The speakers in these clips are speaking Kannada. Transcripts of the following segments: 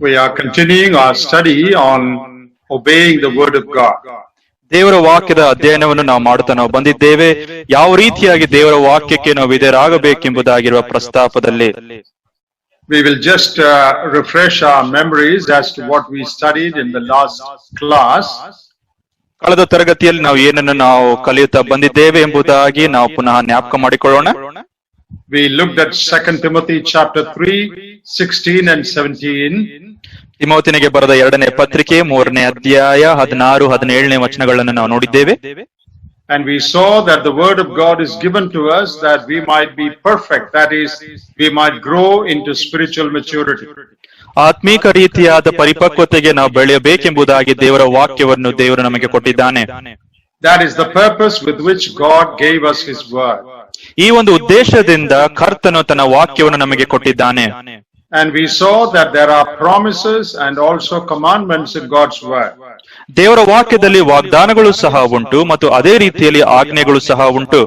We are continuing our study on obeying the word of God. ದೇವರ ವಾಕ್ಯದ ಅಧ್ಯಯನವನ್ನು ನಾವು ಮಾಡುತ್ತಾ ನಾವು ಬಂದಿದ್ದೇವೆ. ಯಾವ ರೀತಿಯಾಗಿ ದೇವರ ವಾಕ್ಯಕ್ಕೆ ನಾವು ವಿಧೇಯರಾಗಬೇಕೆಂಬುದಾಗಿರುವ ಪ್ರಸ್ತಾಪದಲ್ಲಿ We will just refresh our memories as to what we studied in the last class. ಕಳೆದ ತರಗತಿಯಲ್ಲಿ ನಾವು ಏನನ್ನು ನಾವು ಕಲಿಯುತ್ತಾ ಬಂದಿದ್ದೇವೆ ಎಂಬುದಾಗಿ ನಾವು ಪುನಃ ಜ್ಞಾಪಕ ಮಾಡಿಕೊಳ್ಳೋಣ. We looked at 2 Timothy chapter 3, 16 and 17. ತಿಮೋಥಿನಿಗೆ ಬರೆದ 2ನೇ ಪತ್ರಿಕೆ 3ನೇ ಅಧ್ಯಾಯ 16, 17ನೇ ವಚನಗಳನ್ನು ನಾವು ನೋಡಿದ್ದೇವೆ. And we saw that the word of God is given to us that we might be perfect, that is, we might grow into spiritual maturity. ಆತ್ಮೀಕ ರೀತಿಯಾದ ಪರಿಪಕ್ವತೆಗೆ ನಾವು ಬೆಳೆಯಬೇಕೆಂಬುದಾಗಿ ದೇವರ ವಾಕ್ಯವನ್ನು ದೇವರು ನಮಗೆ ಕೊಟ್ಟಿದ್ದಾನೆ. That is the purpose with which God gave us his word. ಈ ಒಂದು ಉದ್ದೇಶದಿಂದ ಕರ್ತನು ತನ್ನ ವಾಕ್ಯವನ್ನು ನಮಗೆ ಕೊಟ್ಟಿದ್ದಾನೆ. And we saw that there are promises and also commandments in God's word. ದೇವರ ವಾಕ್ಯದಲ್ಲಿ ವಾಗ್ದಾನಗಳು ಸಹ ಉಂಟು ಮತ್ತು ಅದೇ ರೀತಿಯಲ್ಲಿ ಆಜ್ಞೆಗಳು ಸಹ ಉಂಟು.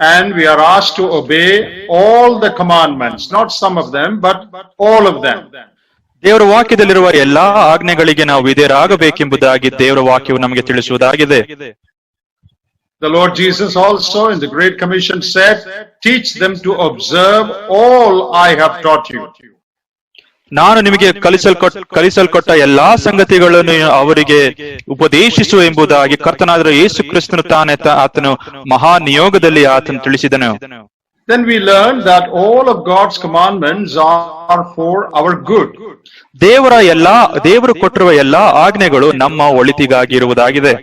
And we are asked to obey all the commandments, not some of them, but all of them. ದೇವರ ವಾಕ್ಯದಲ್ಲಿರುವ ಎಲ್ಲಾ ಆಜ್ಞೆಗಳಿಗೆ ನಾವು ವಿಧೇಯರಾಗಬೇಕೆಂಬುದಾಗಿ ದೇವರ ವಾಕ್ಯವು ನಮಗೆ ತಿಳಿಸುವುದಾಗಿದೆ. The Lord Jesus also in the Great Commission said, teach them to observe all I have taught you. ನಾನು ನಿಮಗೆ ಕಲಿಸಲ್ಕೊಟ್ಟ ಎಲ್ಲಾ ಸಂಗತಿಗಳನ್ನು ಅವರಿಗೆ ಉಪದೇಶಿಸು ಎಂಬುದಾಗಿ ಕರ್ತನಾದ ಯೇಸು ಕ್ರಿಸ್ತನು ತಾನೇ ಆತನು ಮಹಾ ನಿಯೋಗದಲ್ಲಿ ಆತನು ತಿಳಿಸಿದನು. Then we learned that all of God's commandments are for our good. ದೇವರು ಕೊಟ್ಟಿರುವ ಎಲ್ಲಾ ಆಜ್ಞೆಗಳು ನಮ್ಮ ಒಳಿತಿಗಾಗಿ ಇರುವುದಾಗಿದೆ.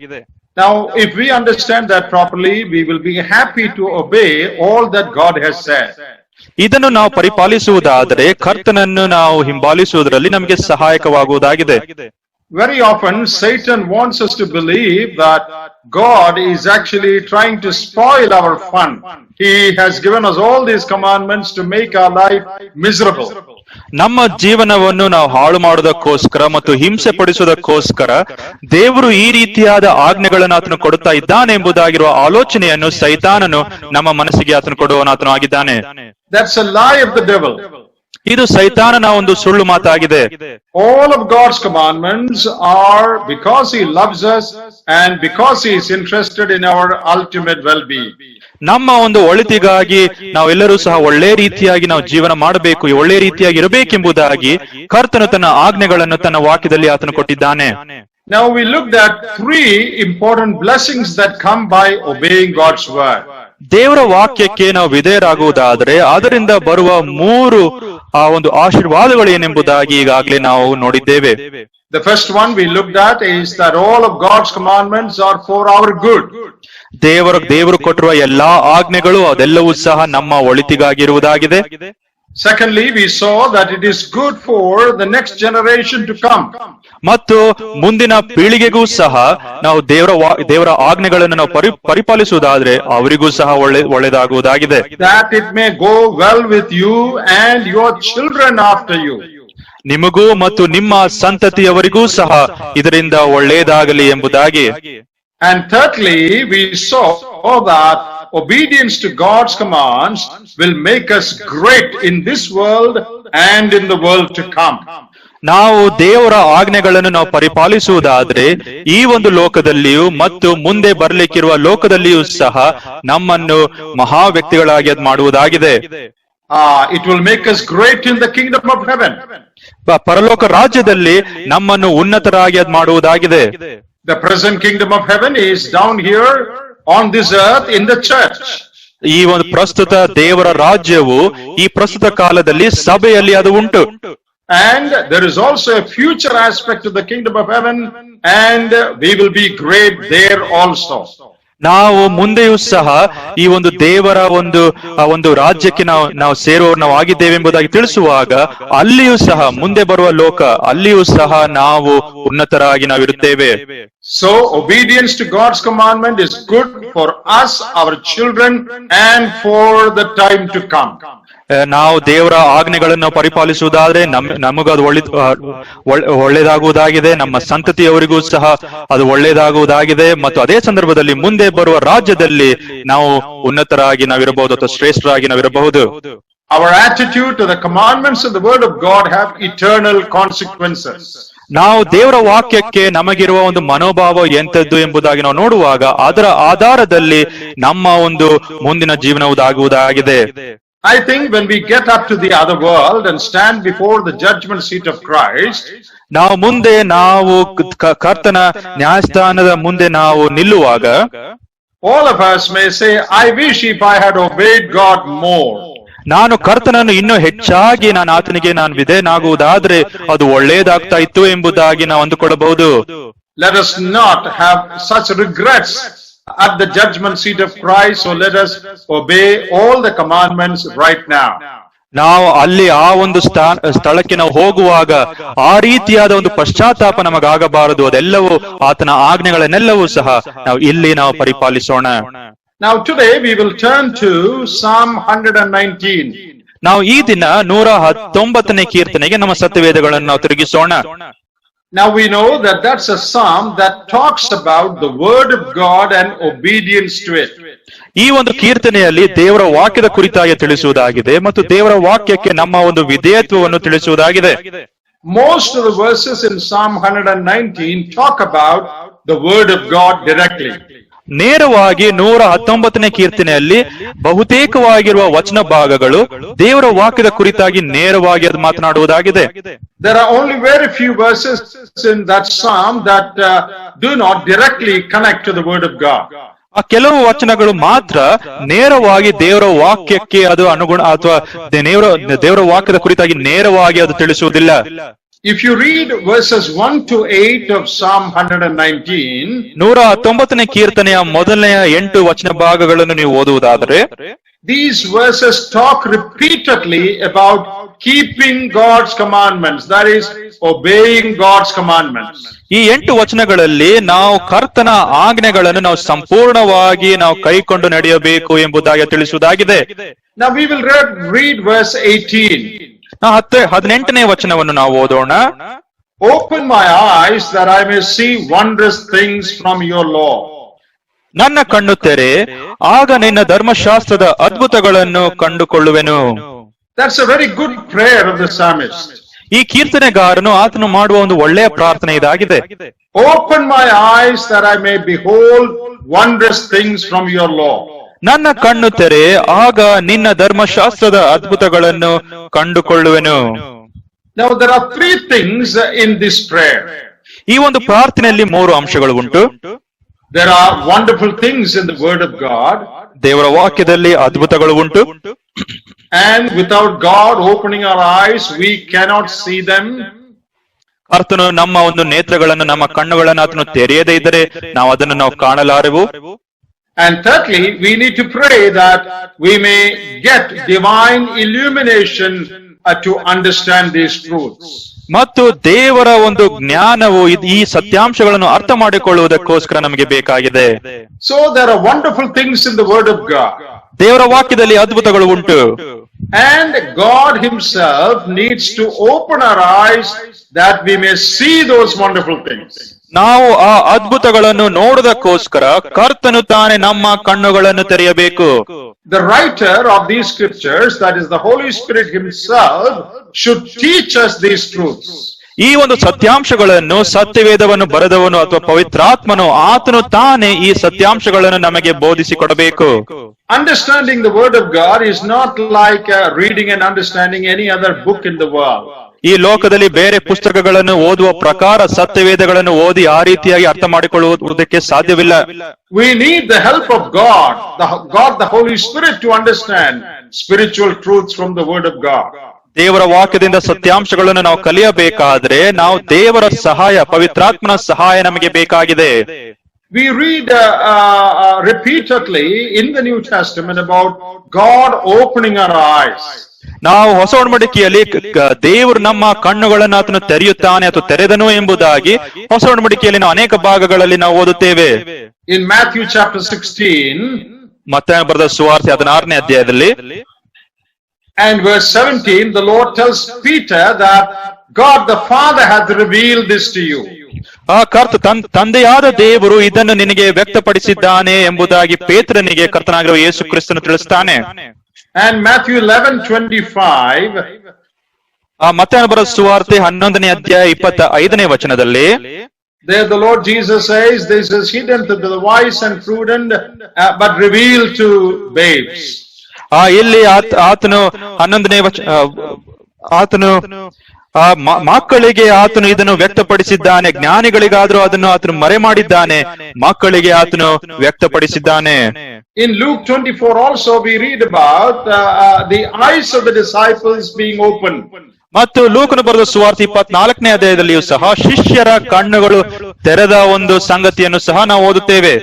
Now, if we understand that properly, we will be happy to obey all that God has said. ಇದನ್ನು ನಾವು ಪರಿಪಾಲಿಸುವುದಾದರೆ ಕರ್ತನನ್ನು ನಾವು ಹಿಂಬಾಲಿಸುವುದರಲ್ಲಿ ನಮಗೆ ಸಹಾಯಕವಾಗುವುದಾಗಿದೆ. Very often Satan wants us to believe that God is actually trying to spoil our fun. He has given us all these commandments to make our life miserable. ನಮ್ಮ ಜೀವನವನ್ನು ನಾವು ಹಾಳು ಮಾಡುವುದಕ್ಕೋಸ್ಕರ ಮತ್ತು ಹಿಂಸೆ ಪಡಿಸುವುದಕ್ಕೋಸ್ಕರ ದೇವರು ಈ ರೀತಿಯಾದ ಆಜ್ಞೆಗಳನ್ನು ಆತನು ಕೊಡುತ್ತಾ ಇದ್ದಾನೆ ಎಂಬುದಾಗಿರುವ ಆಲೋಚನೆಯನ್ನು ಸೈತಾನನು ನಮ್ಮ ಮನಸ್ಸಿಗೆ ಆತನು ಕೊಡುವನಾತನು ಆಗಿದ್ದಾನೆ. That's a lie of the devil. ಇದು ಸೈತಾನನ ಒಂದು ಸುಳ್ಳು ಮಾತಾಗಿದೆ. All of God's commandments are because he loves us and because he is interested in our ultimate well-being. ನಮ್ಮ ಒಂದು ಒಳಿತಿಗಾಗಿ ನಾವೆಲ್ಲರೂ ಸಹ ಒಳ್ಳೆ ರೀತಿಯಾಗಿ ನಾವು ಜೀವನ ಮಾಡಬೇಕು, ಒಳ್ಳೆ ರೀತಿಯಾಗಿ ಇರಬೇಕೆಂಬುದಾಗಿ ಕರ್ತನು ತನ್ನ ಆಜ್ಞೆಗಳನ್ನು ತನ್ನ ವಾಕ್ಯದಲ್ಲಿ ಆತನು ಕೊಟ್ಟಿದ್ದಾನೆ. Now we looked at 3 important blessings that come by obeying God's word. ದೇವರ ವಾಕ್ಯಕ್ಕೆ ನಾವು ವಿಧೇಯರಾಗುವುದಾದರೆ ಅದರಿಂದ ಬರುವ 3 ಒಂದು ಆಶೀರ್ವಾದಗಳು ಏನೆಂಬುದಾಗಿ ಈಗಾಗಲೇ ನಾವು ನೋಡಿದ್ದೇವೆ. The first one we looked at is that all of God's commandments are for our good. ದೇವರು ಕೊಟ್ಟಿರುವ ಎಲ್ಲಾ ಆಜ್ಞೆಗಳು ಅದೆಲ್ಲವೂ ಸಹ ನಮ್ಮ ಒಳಿತಿಗಾಗಿರುವುದಾಗಿದೆ. Secondly, we saw that it is good for the next generation to come. ಮತ್ತು ಮುಂದಿನ ಪೀಳಿಗೆಗೂ ಸಹ ನಾವು ದೇವರ ಆಜ್ಞೆಗಳನ್ನು ನಾವು ಪರಿಪಾಲಿಸುವುದಾದ್ರೆ ಅವರಿಗೂ ಸಹ ಒಳ್ಳೆದಾಗುವುದಾಗಿದೆ. That it may go well with you and your children after you. ನಿಮಗೂ ಮತ್ತು ನಿಮ್ಮ ಸಂತತಿಯವರಿಗೂ ಸಹ ಇದರಿಂದ ಒಳ್ಳೆಯದಾಗಲಿ ಎಂಬುದಾಗಿ. And thirdly, we saw that obedience to God's commands will make us great in this world and in the world to come. ನಾವು ದೇವರ ಆಜ್ಞೆಗಳನ್ನು ನಾವು ಪರಿಪಾಲಿಸುವುದಾದ್ರೆ ಈ ಒಂದು ಲೋಕದಲ್ಲಿಯೂ ಮತ್ತು ಮುಂದೆ ಬರಲಿಕ್ಕಿರುವ ಲೋಕದಲ್ಲಿಯೂ ಸಹ ನಮ್ಮನ್ನು ಮಹಾ ವ್ಯಕ್ತಿಗಳಾಗಿ ಅದು ಮಾಡುವುದಾಗಿದೆ. It will make us great in the kingdom of heaven. ಪರಲೋಕ ರಾಜ್ಯದಲ್ಲಿ ನಮ್ಮನ್ನು ಉನ್ನತರಾಗಿ ಅದು ಮಾಡುವುದಾಗಿದೆ. The present kingdom of heaven is down here on this earth in the church. ಈ ಒಂದು ಪ್ರಸ್ತುತ ದೇವರ ರಾಜ್ಯವು ಈ ಪ್ರಸ್ತುತ ಕಾಲದಲ್ಲಿ ಸಭೆಯಲ್ಲಿ ಅದು ಉಂಟು. And there is also a future aspect of the kingdom of heaven, and we will be great there also. ನಾವು ಮುಂದೆಯೂ ಸಹ ಈ ಒಂದು ದೇವರ ಒಂದು ರಾಜ್ಯಕ್ಕೆ ನಾವು ಸೇರುವವರು ನಾವು ಆಗಿದ್ದೇವೆ ಎಂಬುದಾಗಿ ತಿಳಿಸುವಾಗ ಅಲ್ಲಿಯೂ ಸಹ ಮುಂದೆ ಬರುವ ಲೋಕ ಅಲ್ಲಿಯೂ ಸಹ ನಾವು ಉನ್ನತರಾಗಿ ನಾವಿರುತ್ತೇವೆ. So obedience to God's commandment is good for us, our children, and for the time to come. ನಾವು ದೇವರ ಆಜ್ಞೆಗಳನ್ನು ಪರಿಪಾಲಿಸುವುದಾದ್ರೆ ನಮಗದು ಒಳ್ಳೆಯದಾಗುವುದಾಗಿದೆ, ನಮ್ಮ ಸಂತತಿಯವರಿಗೂ ಸಹ ಅದು ಒಳ್ಳೆಯದಾಗುವುದಾಗಿದೆ ಮತ್ತು ಅದೇ ಸಂದರ್ಭದಲ್ಲಿ ಮುಂದೆ ಬರುವ ರಾಜ್ಯದಲ್ಲಿ ನಾವು ಉನ್ನತರಾಗಿ ನಾವಿರಬಹುದು ಅಥವಾ ಶ್ರೇಷ್ಠರಾಗಿ ನಾವಿರಬಹುದು. Our attitude to the commandments of the word of God have eternal consequences. ನಾವು ದೇವರ ವಾಕ್ಯಕ್ಕೆ ನಮಗಿರುವ ಒಂದು ಮನೋಭಾವ ಎಂತದ್ದು ಎಂಬುದಾಗಿ ನಾವು ನೋಡುವಾಗ ಅದರ ಆಧಾರದಲ್ಲಿ ನಮ್ಮ ಒಂದು ಮುಂದಿನ ಜೀವನವುದಾಗುವುದಾಗಿದೆ. I think when we get up to the other world and stand before the judgment seat of Christ, ನಾವು ಕರ್ತನ ನ್ಯಾಯಸ್ಥಾನದ ಮುಂದೆ ನಾವು ನಿಲ್ಲುವಾಗ all of us may say, I wish if I had obeyed God more. ನಾನು ಕರ್ತನನ್ನು ಇನ್ನೂ ಹೆಚ್ಚಾಗಿ ನಾನು ಆತನಿಗೆ ನಾನು ವಿಧೇಯನಾಗುವುದಾದ್ರೆ ಅದು ಒಳ್ಳೆಯದಾಗ್ತಾ ಇತ್ತು ಎಂಬುದಾಗಿ ನಾವು ಅಂದುಕೊಳ್ಳಬಹುದು. Let us not have such regrets at the judgment seat of Christ, so let us obey all the commandments right now. ನಾವು ಅಲ್ಲಿ ಆ ಒಂದು ಸ್ಥಳಕ್ಕೆ ನಾವು ಹೋಗುವಾಗ ಆ ರೀತಿಯಾದ ಒಂದು ಪಶ್ಚಾತ್ತಾಪ ನಮಗಾಗಬಾರದು. ಅದೆಲ್ಲವೂ ಆತನ ಆಜ್ಞೆಗಳನ್ನೆಲ್ಲವೂ ಸಹ ನಾವು ಇಲ್ಲಿ ನಾವು ಪರಿಪಾಲಿಸೋಣ. Now today we will turn to Psalm 119. ನಾವು ಈ ದಿನ 119ನೇ ಕೀರ್ತನೆಗೆ ನಮ್ಮ ಸತ್ಯವೇದಗಳನ್ನು ನಾವು ತಿರುಗಿಸೋಣ. Now we know that that's a psalm that talks about the word of God and obedience to it. ಈ ಒಂದು ಕೀರ್ತನೆಯಲ್ಲಿ ದೇವರ ವಾಕ್ಯದ ಕುರಿತಾಗಿ ತಿಳಿಸುವುದಾಗಿದೆ ಮತ್ತು ದೇವರ ವಾಕ್ಯಕ್ಕೆ ನಮ್ಮ ಒಂದು ವಿಧೇಯತ್ವವನ್ನು ತಿಳಿಸುವುದಾಗಿದೆ. Most of the verses in Psalm 119 talk about the word of God directly. ನೇರವಾಗಿ 119ನೇ ಕೀರ್ತನೆಯಲ್ಲಿ ಬಹುತೇಕವಾಗಿರುವ ವಚನ ಭಾಗಗಳು ದೇವರ ವಾಕ್ಯದ ಕುರಿತಾಗಿ ನೇರವಾಗಿ ಅದು ಮಾತನಾಡುವುದಾಗಿದೆ. There are only very few verses in that psalm that do not directly connect to the word of God. ಆ ಕೆಲವು ವಚನಗಳು ಮಾತ್ರ ನೇರವಾಗಿ ದೇವರ ವಾಕ್ಯಕ್ಕೆ ಅದು ಅನುಗುಣ ಅಥವಾ ದೇವರ ವಾಕ್ಯದ ಕುರಿತಾಗಿ ನೇರವಾಗಿ ಅದು ತಿಳಿಸುವುದಿಲ್ಲ. If you read verses 1 to 8 of Psalm 119, 119ನೇ ಕೀರ್ತನೆಯ ಮೊದಲನೆಯ 8 ವಚನ ಭಾಗಗಳನ್ನು ನೀವು ಓದುವುದಾದರೆ, these verses talk repeatedly about keeping God's commandments, that is, obeying God's commandments. ಈ 8 ವಚನಗಳಲ್ಲಿ ನಾವು ಕರ್ತನ ಆಜ್ಞೆಗಳನ್ನು ನಾವು ಸಂಪೂರ್ಣವಾಗಿ ನಾವು ಕೈಕೊಂಡು ನಡೆಯಬೇಕು ಎಂಬುದಾಗಿ ತಿಳಿಸುವುದಾಗಿದೆ. Now we will read verse 18. 18ನೇ ವಚನವನ್ನು ನಾವು ಓದೋಣ. Open my eyes that I may see wondrous things from your law. ನನ್ನ ಕಣ್ಣು ತೆರೆ, ಆಗ ನಿನ್ನ ಧರ್ಮಶಾಸ್ತ್ರದ ಅದ್ಭುತಗಳನ್ನು ಕಂಡುಕೊಳ್ಳುವೆನು. That's a very good prayer of the psalmist. ಈ ಕೀರ್ತನೆಗಾರನು ಆತನು ಮಾಡುವ ಒಂದು ಒಳ್ಳೆಯ ಪ್ರಾರ್ಥನೆ ಇದಾಗಿದೆ. Open my eyes that I may behold wondrous things from your law. ನನ್ನ ಕಣ್ಣು ತೆರೆ, ಆಗ ನಿನ್ನ ಧರ್ಮಶಾಸ್ತ್ರದ ಅದ್ಭುತಗಳನ್ನು ಕಂಡುಕೊಳ್ಳುವೆನು. Now there are three things in this prayer. ಈ ಒಂದು ಪ್ರಾರ್ಥನೆಯಲ್ಲಿ 3 ಅಂಶಗಳು ಉಂಟು. There are wonderful things in the word of God. ದೇವರ ವಾಕ್ಯದಲ್ಲಿ ಅದ್ಭುತಗಳು ಉಂಟು. And without God opening our eyes, we cannot see them. ಕರ್ತನು ನಮ್ಮ ಒಂದು ನೇತ್ರಗಳನ್ನು, ನಮ್ಮ ಕಣ್ಣುಗಳನ್ನು ಆತನು ತೆರೆಯದೇ ಇದ್ದರೆ ನಾವು ಅದನ್ನು ನಾವು ಕಾಣಲಾರೆವು. And thirdly, we need to pray that we may get divine illumination to understand these truths. ಮತ್ತು ದೇವರ ಒಂದು ಜ್ಞಾನವು ಈ ಸತ್ಯಾಂಶಗಳನ್ನು ಅರ್ಥ ಮಾಡಿಕೊಳ್ಳುವುದಕ್ಕೋಸ್ಕರ ನಮಗೆ ಬೇಕಾಗಿದೆ. So there are wonderful things in the word of God. ದೇವರ ವಾಕ್ಯದಲ್ಲಿ ಅದ್ಭುತಗಳು ಉಂಟು. And God himself needs to open our eyes that we may see those wonderful things. ನಾವು ಆ ಅದ್ಭುತಗಳನ್ನು ನೋಡುವುದಕ್ಕೋಸ್ಕರ ಕರ್ತನು ತಾನೇ ನಮ್ಮ ಕಣ್ಣುಗಳನ್ನು ತೆರೆಯಬೇಕು. The writer of these scriptures, that is the Holy Spirit himself, should teach us these truths. ಈ ಒಂದು ಸತ್ಯಾಂಶಗಳನ್ನು, ಸತ್ಯವೇದವನ್ನು ಬರೆದವನು ಅಥವಾ ಪವಿತ್ರಾತ್ಮನು ಆತನು ತಾನೇ ಈ ಸತ್ಯಾಂಶಗಳನ್ನು ನಮಗೆ ಬೋಧಿಸಿಕೊಡಬೇಕು. Understanding the word of God is not like reading and understanding any other book in the world. ಈ ಲೋಕದಲ್ಲಿ ಬೇರೆ ಪುಸ್ತಕಗಳನ್ನು ಓದುವ ಪ್ರಕಾರ ಸತ್ಯವೇದಗಳನ್ನು ಓದಿ ಆ ರೀತಿಯಾಗಿ ಅರ್ಥ ಮಾಡಿಕೊಳ್ಳುವುದಕ್ಕೆ ಸಾಧ್ಯವಿಲ್ಲ. We need the help of God, the Holy Spirit, to understand spiritual truths from the word of God. ದೇವರ ವಾಕ್ಯದಿಂದ ಸತ್ಯಾಂಶಗಳನ್ನು ನಾವು ಕಲಿಯಬೇಕಾದ್ರೆ ನಾವು ದೇವರ ಸಹಾಯ, ಪವಿತ್ರಾತ್ಮನ ಸಹಾಯ ನಮಗೆ ಬೇಕಾಗಿದೆ. We read repeatedly in the New Testament about God opening our eyes. ನಾವು ಹೊಸ ಒಡಂಬಡಿಕೆಯಲ್ಲಿ ದೇವರು ನಮ್ಮ ಕಣ್ಣುಗಳನ್ನು ಆತನು ತೆರೆಯುತ್ತಾನೆ ಅಥವಾ ತೆರೆದನು ಎಂಬುದಾಗಿ ಹೊಸ ಒಡಂಬಡಿಕೆಯಲ್ಲಿ ನಾವು ಅನೇಕ ಭಾಗಗಳಲ್ಲಿ ನಾವು ಓದುತ್ತೇವೆ. In Matthew chapter 16, ಮತ್ತಾಯನ ಬರೆದ ಸುವಾರ್ತೆ 16ನೇ ಅಧ್ಯಾಯದಲ್ಲಿ and verse 17, the Lord tells Peter that God the Father hath revealed this to you. ಆ ತಂದೆಯಾದ ದೇವರು ಇದನ್ನು ನಿನಗೆ ವ್ಯಕ್ತಪಡಿಸಿದ್ದಾನೆ ಎಂಬುದಾಗಿ ಪೇತ್ರನಿಗೆ ಕರ್ತನಾಗಿರುವ ಯೇಸು ಕ್ರಿಸ್ತನು ತಿಳಿಸ್ತಾನೆ. And Matthew 11:25, ಮತ್ತಾಯನ ಬರೆದ ಸುವಾರ್ತೆ 11ನೇ ಅಧ್ಯಾಯ 25ನೇ ವಚನದಲ್ಲಿ, there the Lord Jesus says, "This is hidden to the wise and prudent, but revealed to babes." ಇಲ್ಲಿ ಆತನು 11ನೇ ಆತನು ಮಕ್ಕಳಿಗೆ ಆತನು ಇದನ್ನು ವ್ಯಕ್ತಪಡಿಸಿದ್ದಾನೆ, ಜ್ಞಾನಿಗಳಿಗಾದ್ರೂ ಅದನ್ನು ಆತನು ಮರೆ ಮಾಡಿದ್ದಾನೆ, ಮಕ್ಕಳಿಗೆ ಆತನು ವ್ಯಕ್ತಪಡಿಸಿದ್ದಾನೆ. In Luke 24 also we read about the eyes of the disciples being opened. ಮತ್ತು ಲೂಕನು ಬರೆದ ಸುವಾರ್ತೆ 24ನೇ ಅಧ್ಯಾಯದಲ್ಲಿಯೂ ಸಹ ಶಿಷ್ಯರ ಕಣ್ಣುಗಳು ತೆರೆದ ಒಂದು ಸಂಗತಿಯನ್ನು ಸಹ ನಾವು ಓದುತ್ತೇವೆ.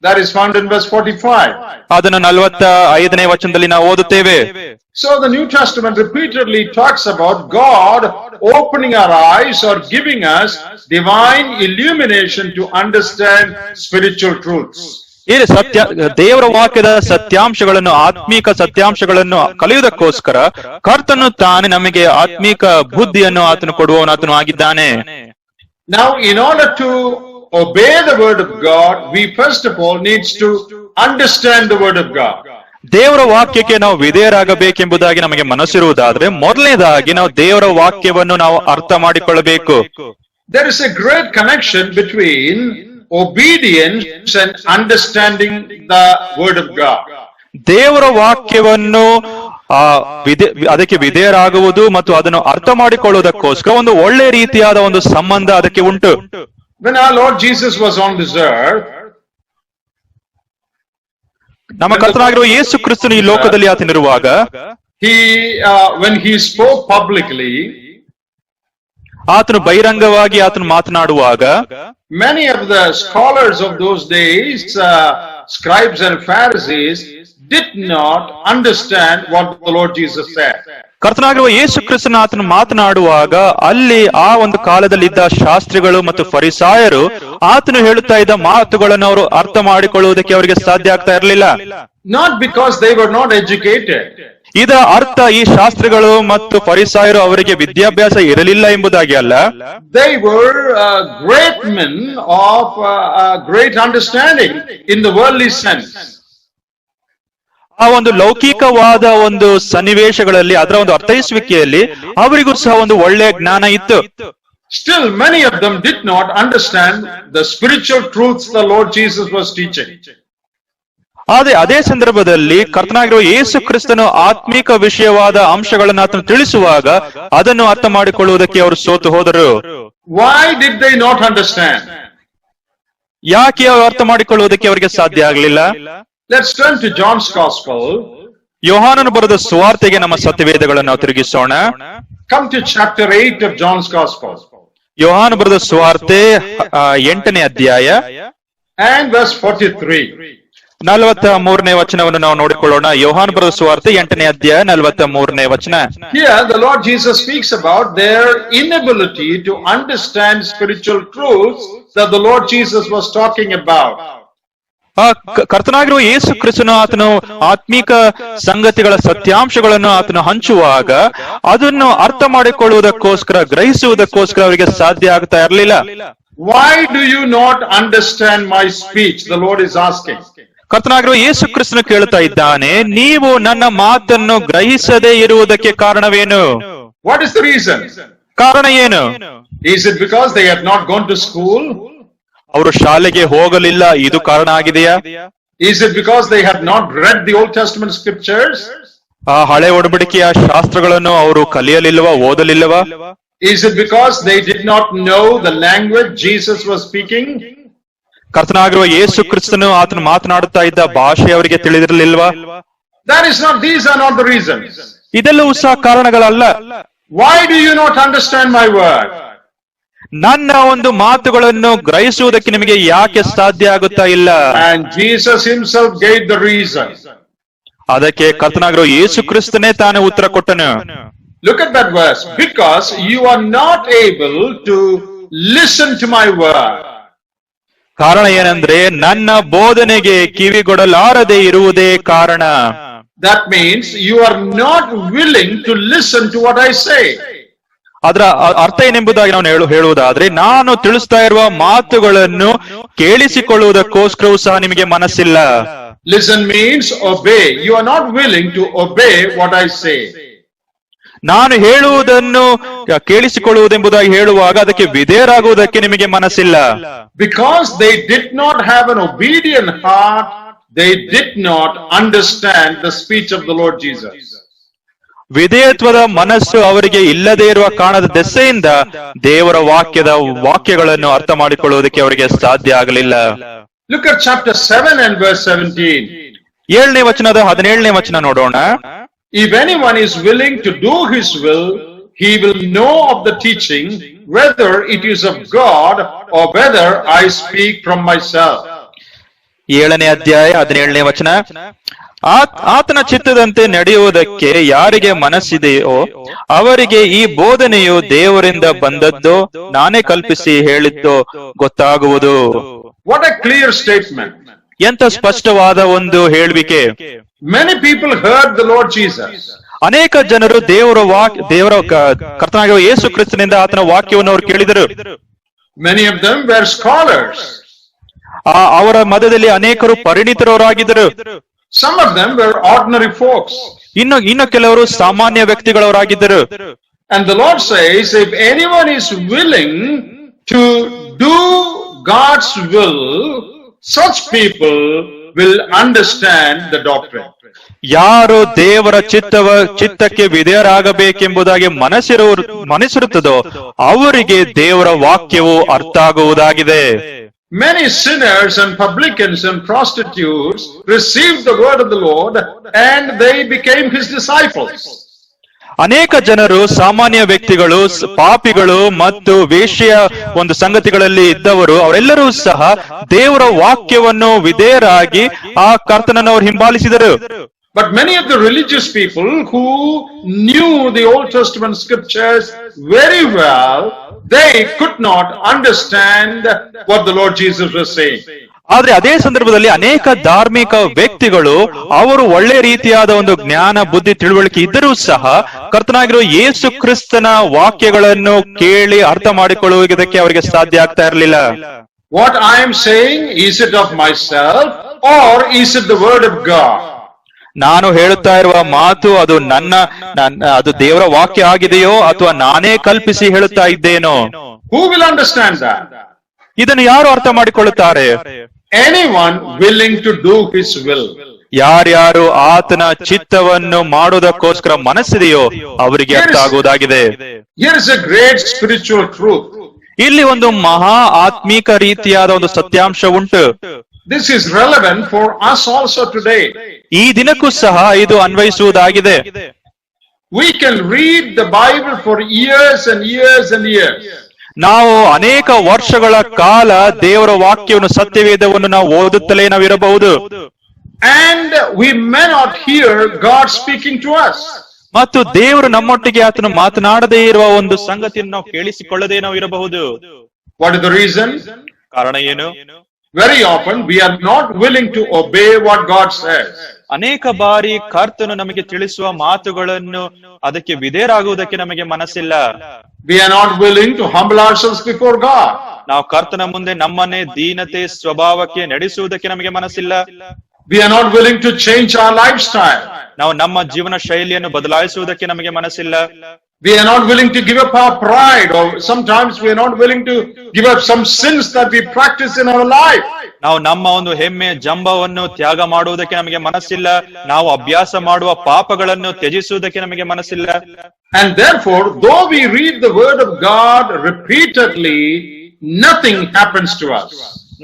That is found in verse 45. ಅದನ್ನು 45ನೇ ವಚನದಲ್ಲಿ ನಾವು ಓದುತ್ತೇವೆ. So the New Testament repeatedly talks about God opening our eyes or giving us divine illumination to understand spiritual truths. ಇಲ್ಲಿ ದೇವರ ವಾಕ್ಯದ ಸತ್ಯಾಂಶಗಳನ್ನು, ಆತ್ಮೀಕ ಸತ್ಯಾಂಶಗಳನ್ನು ಕಲಿಯುವುದಕ್ಕೋಸ್ಕರ ಕರ್ತನು ತಾನೇ ನಮಗೆ ಆತ್ಮೀಕ ಬುದ್ಧಿಯನ್ನು ಆತನು ಕೊಡುವವನಾತನು ಆಗಿದ್ದಾನೆ. Now, in order to obey the word of God, we first of all needs to understand the word of God. ದೇವರ ವಾಕ್ಯಕ್ಕೆ ನಾವು ವಿಧೇಯರಾಗಬೇಕೆಂಬುದಾಗಿ ನಮಗೆ ಮನಸ್ಸಿರುವುದಾದ್ರೆ ಮೊದಲನೇದಾಗಿ ನಾವು ದೇವರ ವಾಕ್ಯವನ್ನು ನಾವು ಅರ್ಥ ಮಾಡಿಕೊಳ್ಳಬೇಕು. There is a great connection between obedience and understanding the word of God. ದೇವರ ವಾಕ್ಯವನ್ನು ಅದಕ್ಕೆ ವಿಧೇಯರಾಗುವುದು ಮತ್ತು ಅದನ್ನು ಅರ್ಥ ಮಾಡಿಕೊಳ್ಳುವುದಕ್ಕೋಸ್ಕರ ಒಂದು ಒಳ್ಳೆ ರೀತಿಯಾದ ಒಂದು ಸಂಬಂಧ ಅದಕ್ಕೆ ಉಂಟು. When our Lord Jesus was on this earth, ನಮ್ಮ ಕರ್ತನಾಗಿರುವ ಯೇಸು ಕ್ರಿಸ್ತನು ಈ ಲೋಕದಲ್ಲಿ ಆತನಿರುವಾಗ, when he spoke publicly, ಆತನು ಬಹಿರಂಗವಾಗಿ ಆತನು ಮಾತನಾಡುವಾಗ, many of the scholars of those days, scribes and Pharisees, did not understand what the Lord Jesus said. ಕರ್ತನಾಗಿರುವ ಯೇಸು ಕ್ರಿಸ್ತನ ಆತನು ಮಾತನಾಡುವಾಗ ಅಲ್ಲಿ ಆ ಒಂದು ಕಾಲದಲ್ಲಿದ್ದ ಶಾಸ್ತ್ರಿಗಳು ಮತ್ತು ಫರಿಸಾಯರು ಆತನು ಹೇಳುತ್ತಾ ಇದ್ದ ಮಾತುಗಳನ್ನು ಅವರು ಅರ್ಥ ಮಾಡಿಕೊಳ್ಳುವುದಕ್ಕೆ ಅವರಿಗೆ ಸಾಧ್ಯ ಆಗ್ತಾ ಇರಲಿಲ್ಲ. Not because they were not educated. ಇದರ ಅರ್ಥ ಈ ಶಾಸ್ತ್ರಿಗಳು ಮತ್ತು ಫರಿಸಾಯರು ಅವರಿಗೆ ವಿದ್ಯಾಭ್ಯಾಸ ಇರಲಿಲ್ಲ ಎಂಬುದಾಗಿ ಅಲ್ಲ. They were great men of great understanding in the worldly sense. ಆ ಒಂದು ಲೌಕಿಕವಾದ ಒಂದು ಸನ್ನಿವೇಶಗಳಲ್ಲಿ ಅದರ ಒಂದು ಅರ್ಥೈಸುವಿಕೆಯಲ್ಲಿ ಅವರಿಗೂ ಸಹ ಒಂದು ಒಳ್ಳೆಯ ಜ್ಞಾನ ಇತ್ತು. Still, many of them did not understand the spiritual truths the Lord Jesus was teaching. ಆದರೆ ಅದೇ ಸಂದರ್ಭದಲ್ಲಿ ಕರ್ತನಾಗಿರುವ ಯೇಸು ಕ್ರಿಸ್ತನು ಆತ್ಮಿಕ ವಿಷಯವಾದ ಅಂಶಗಳನ್ನು ಆತನು ತಿಳಿಸುವಾಗ ಅದನ್ನು ಅರ್ಥ ಮಾಡಿಕೊಳ್ಳುವುದಕ್ಕೆ ಅವರು ಸೋತು ಹೋದರು. Why did they not understand? ಯಾಕೆ ಅವರು ಅರ್ಥ ಮಾಡಿಕೊಳ್ಳುವುದಕ್ಕೆ ಅವರಿಗೆ ಸಾಧ್ಯ ಆಗಲಿಲ್ಲ? Let's turn to John's Gospel. ಯೋಹಾನನು ಬರೆದ ಸುವಾರ್ತೆಗೆ ನಮ್ಮ ಸತ್ಯವೇದಗಳನ್ನು ನಾವು ತಿರುಗಿಸೋಣ. Come to chapter 8 of John's Gospel. ಯೋಹಾನ ಬರೆದ ಸುವಾರ್ತೆ 8ನೇ ಅಧ್ಯಾಯ and verse 43. 43ನೇ ವಚನವನ್ನು ನಾವು ನೋಡಿಕೊಳ್ಳೋಣ. ಯೋಹಾನ ಬರೆದ ಸುವಾರ್ತೆ 8ನೇ ಅಧ್ಯಾಯ 43ನೇ ವಚನ. Here the Lord Jesus speaks about their inability to understand spiritual truths that the Lord Jesus was talking about. ಕರ್ತನಾಗಿರುವ ಯೇಸು ಕ್ರಿಸ್ತನು ಆತನು ಆತ್ಮಿಕ ಸಂಗತಿಗಳ ಸತ್ಯಾಂಶಗಳನ್ನು ಆತನು ಹಂಚುವಾಗ ಅದನ್ನು ಅರ್ಥ ಮಾಡಿಕೊಳ್ಳುವುದಕ್ಕೋಸ್ಕರ, ಗ್ರಹಿಸುವುದಕ್ಕೋಸ್ಕರ ಅವರಿಗೆ ಸಾಧ್ಯ ಆಗ್ತಾ ಇರಲಿಲ್ಲ. Why do you not understand my speech? The Lord is asking. ಕರ್ತನಾಗಿರುವ ಯೇಸು ಕ್ರಿಸ್ತನು ಕೇಳುತ್ತಾ ಇದ್ದಾನೆ, ನೀವು ನನ್ನ ಮಾತನ್ನು ಗ್ರಹಿಸದೇ ಇರುವುದಕ್ಕೆ ಕಾರಣವೇನು? What is the reason? ಕಾರಣ ಏನು? Is it because they had not gone to school? ಅವರು ಶಾಲೆಗೆ ಹೋಗಲಿಲ್ಲ, ಇದು ಕಾರಣ ಆಗಿದೆಯಾ? Is it because they had not read the Old Testament scriptures? ಆ ಹಳೆ ಒಡಂಬಡಿಕೆಯ ಶಾಸ್ತ್ರಗಳನ್ನು ಅವರು ಕಲಿಯಲಿಲ್ಲವಾ, ಓದಲಿಲ್ಲವಾ? Is it because they did not know the language Jesus was speaking? ಕರ್ತನಾಗಿರುವ ಯೇಸು ಕ್ರಿಸ್ತನು ಆತನು ಮಾತನಾಡುತ್ತಾ ಇದ್ದ ಭಾಷೆ ಅವರಿಗೆ ತಿಳಿದಿರಲಿಲ್ವಾ? These are not the reasons. ಇದೆಲ್ಲವೂ ಸಹ ಕಾರಣಗಳಲ್ಲ. Why do you not understand my word? ನನ್ನ ಒಂದು ಮಾತುಗಳನ್ನು ಗ್ರಹಿಸುವುದಕ್ಕೆ ನಿಮಗೆ ಯಾಕೆ ಸಾಧ್ಯ ಆಗುತ್ತಾ ಇಲ್ಲ? And Jesus himself gave the reason. ಅದಕ್ಕೆ ಕರ್ತನಾಗಿರುವ ಯೇಸು ಕ್ರಿಸ್ತನೇ ತಾನೇ ಉತ್ತರ ಕೊಟ್ಟನು. Look at that verse. Because you are not able to listen to my word. ಕಾರಣ ಏನಂದ್ರೆ ನನ್ನ ಬೋಧನೆಗೆ ಕಿವಿಗೊಡಲಾರದೆ ಇರುವುದೇ ಕಾರಣ. That means you are not willing to listen to what I say. ಅದರ ಅರ್ಥ ಏನೆಂಬುದಾಗಿ ನಾವು ಹೇಳುವುದಾದ್ರೆ, ನಾನು ತಿಳಿಸ್ತಾ ಇರುವ ಮಾತುಗಳನ್ನು ಕೇಳಿಸಿಕೊಳ್ಳುವುದಕ್ಕೋಸ್ಕರವೂ ಸಹ ನಿಮಗೆ ಮನಸ್ಸಿಲ್ಲ. Listen means obey. You are not willing to obey what I say. ನಾನು ಹೇಳುವುದನ್ನು ಕೇಳಿಸಿಕೊಳ್ಳುವುದೆಂಬುದಾಗಿ ಹೇಳುವಾಗ ಅದಕ್ಕೆ ವಿಧೇಯರಾಗುವುದಕ್ಕೆ ನಿಮಗೆ ಮನಸ್ಸಿಲ್ಲ. Because they did not have an obedient heart, they did not understand the speech of the Lord Jesus. ವಿಧೇಯತ್ವದ ಮನಸ್ಸು ಅವರಿಗೆ ಇಲ್ಲದೆ ಇರುವ ಕಾರಣದ ದೆಸೆಯಿಂದ ದೇವರ ವಾಕ್ಯಗಳನ್ನು ಅರ್ಥ ಮಾಡಿಕೊಳ್ಳುವುದಕ್ಕೆ ಅವರಿಗೆ ಸಾಧ್ಯ ಆಗಲಿಲ್ಲ. Look at chapter 7 and verse 17. 7ನೇ ವಚನದ 17ನೇ ವಚನ ನೋಡೋಣ. If anyone is willing to do his will, he will know of the teaching, whether it is of God or whether I speak from myself. 7ನೇ ಅಧ್ಯಾಯ 17ನೇ ವಚನ. ಆತನ ಚಿತ್ತದಂತೆ ನಡೆಯುವುದಕ್ಕೆ ಯಾರಿಗೆ ಮನಸ್ಸಿದೆಯೋ ಅವರಿಗೆ ಈ ಬೋಧನೆಯು ದೇವರಿಂದ ಬಂದದ್ದೋ ನಾನೇ ಕಲ್ಪಿಸಿ ಹೇಳಿದ್ದೋ ಗೊತ್ತಾಗುವುದು. What a clear statement. ಎಂತ ಸ್ಪಷ್ಟವಾದ ಒಂದು ಹೇಳುವಿಕೆ. Many people heard the Lord Jesus. ಅನೇಕ ಜನರು ದೇವರ ಕರ್ತನಾಗಿರುವ ಯೇಸು ಕ್ರಿಸ್ತನಿಂದ ಆತನ ವಾಕ್ಯವನ್ನು ಅವರು ಕೇಳಿದರು. Many of them were scholars. ಅವರ ಮಧ್ಯದಲ್ಲಿ ಅನೇಕರು ಪರಿಣಿತರವರಾಗಿದ್ದರು. Some of them were ordinary folks. ಇನ್ನು ಕೆಲವರು ಸಾಮಾನ್ಯ ವ್ಯಕ್ತಿಗಳವರಾಗಿದ್ದರು. And the Lord says, if anyone is willing to do God's will, such people will understand the doctrine. ಯಾರು ದೇವರ ಚಿತ್ತಕ್ಕೆ ವಿಧೇಯರಾಗಬೇಕೆಂಬುದಾಗಿ ಮನಸ್ಸಿರುತ್ತದೋ ಅವರಿಗೆ ದೇವರ ವಾಕ್ಯವು ಅರ್ಥ ಆಗುವುದಾಗಿದೆ. Many sinners and publicans and prostitutes received the word of the Lord and they became his disciples. ಅನೇಕ ಜನರು ಸಾಮಾನ್ಯ ವ್ಯಕ್ತಿಗಳು, ಪಾಪಿಗಳು ಮತ್ತು ವೇಶ್ಯ ಒಂದು ಸಂಗತಿಗಳಲ್ಲಿ ಇದ್ದವರು ಅವರೆಲ್ಲರೂ ಸಹ ದೇವರ ವಾಕ್ಯವನ್ನು ವಿಧೇಯರಾಗಿ ಆ ಕರ್ತನನ್ನು ಅವರು ಹಿಂಬಾಲಿಸಿದರು. But many of the religious people who knew the Old Testament scriptures very well, they could not understand what the Lord Jesus was saying. ಆದ್ರೆ ಅದೇ ಸಂದರ್ಭದಲ್ಲಿ ಅನೇಕ ಧಾರ್ಮಿಕ ವ್ಯಕ್ತಿಗಳು ಅವರು ಒಳ್ಳೆ ರೀತಿಯಾದ ಒಂದು ಜ್ಞಾನ ಬುದ್ಧಿ ತಿಳುವಳಿಕೆ ಇದ್ದರೂ ಸಹ ಕರ್ತನಾಗಿರುವ ಯೇಸು ಕ್ರಿಸ್ತನ ವಾಕ್ಯಗಳನ್ನು ಕೇಳಿ ಅರ್ಥ ಮಾಡಿಕೊಳ್ಳುವುದಕ್ಕೆ ಅವರಿಗೆ ಸಾಧ್ಯ ಆಗ್ತಾ ಇರಲಿಲ್ಲ. What I am saying, is it of myself or is it the word of God? ನಾನು ಹೇಳುತ್ತಾ ಇರುವ ಮಾತು ಅದು ದೇವರ ವಾಕ್ಯ ಆಗಿದೆಯೋ ಅಥವಾ ನಾನೇ ಕಲ್ಪಿಸಿ ಹೇಳುತ್ತಾ ಇದ್ದೇನೋ? Who will understand that? ಇದನ್ನು ಯಾರು ಅರ್ಥ ಮಾಡಿಕೊಳ್ಳುತ್ತಾರೆ? Anyone willing to do his will. ಯಾರ್ಯಾರು ಆತನ ಚಿತ್ತವನ್ನು ಮಾಡುವುದಕ್ಕೋಸ್ಕರ ಮನಸ್ಸಿದೆಯೋ ಅವರಿಗೆ ಅರ್ಥ ಆಗುವುದಾಗಿದೆ. Here is a great spiritual truth. ಇಲ್ಲಿ ಒಂದು ಮಹಾ ಆತ್ಮೀಕ ರೀತಿಯಾದ ಒಂದು ಸತ್ಯಾಂಶ ಉಂಟು. This is relevant for us also today. ಈ ದಿನಕ್ಕೂ ಸಹ ಇದು ಅನ್ವಯಿಸುವುದಾಗಿದೆ. We can read the Bible for years and years and years. ನಾವು ಅನೇಕ ವರ್ಷಗಳ ಕಾಲ ದೇವರ ವಾಕ್ಯವನ್ನು, ಸತ್ಯವೇದವನ್ನು ನಾವು ಓದುತ್ತಲೇ ನಾವಿರಬಹುದು. And we may not hear God speaking to us. ಮತ್ತು ದೇವರು ನಮ್ಮೊಟ್ಟಿಗೆ ಆತನು ಮಾತನಾಡದೇ ಇರುವ ಒಂದು ಸಂಗತಿಯನ್ನು ನಾವು ಕೇಳಿಸಿಕೊಳ್ಳದೆ ನಾವು ಇರಬಹುದು. What is the reason? ಕಾರಣ ಏನು? Very often we are not willing to obey what God says. ಅನೇಕ ಬಾರಿ ಕರ್ತನು ನಮಗೆ ತಿಳಿಸುವ ಮಾತುಗಳನ್ನು ಅದಕ್ಕೆ ವಿಧೇಯರಾಗುವುದಕ್ಕೆ ನಮಗೆ ಮನಸ್ಸಿಲ್ಲ. We are not willing to humble ourselves before God. ನಾವು ಕರ್ತನ ಮುಂದೆ ನಮ್ಮನ್ನೇ ದೀನತೆ ಸ್ವಭಾವಕ್ಕೆ ನಡೆಸುವುದಕ್ಕೆ ನಮಗೆ ಮನಸ್ಸಿಲ್ಲ. We are not willing to change our lifestyle. ನಾವು ನಮ್ಮ ಜೀವನ ಶೈಲಿಯನ್ನು ಬದಲಾಯಿಸುವುದಕ್ಕೆ ನಮಗೆ ಮನಸ್ಸಿಲ್ಲ. We are not willing to give up our pride, or sometimes we are not willing to give up some sins that we practice in our life. ನಾವು ನಮ್ಮ ಒಂದು ಹೆಮ್ಮೆ ಜಂಬವನ್ನು ತ್ಯಾಗ ಮಾಡುವುದಕ್ಕೆ ನಮಗೆ ಮನಸ್ಸಿಲ್ಲ. ನಾವು ಅಭ್ಯಾಸ ಮಾಡುವ ಪಾಪಗಳನ್ನು ತ್ಯಜಿಸುವುದಕ್ಕೆ ನಮಗೆ ಮನಸ್ಸಿಲ್ಲ. And therefore, though we read the word of God repeatedly, nothing happens to us.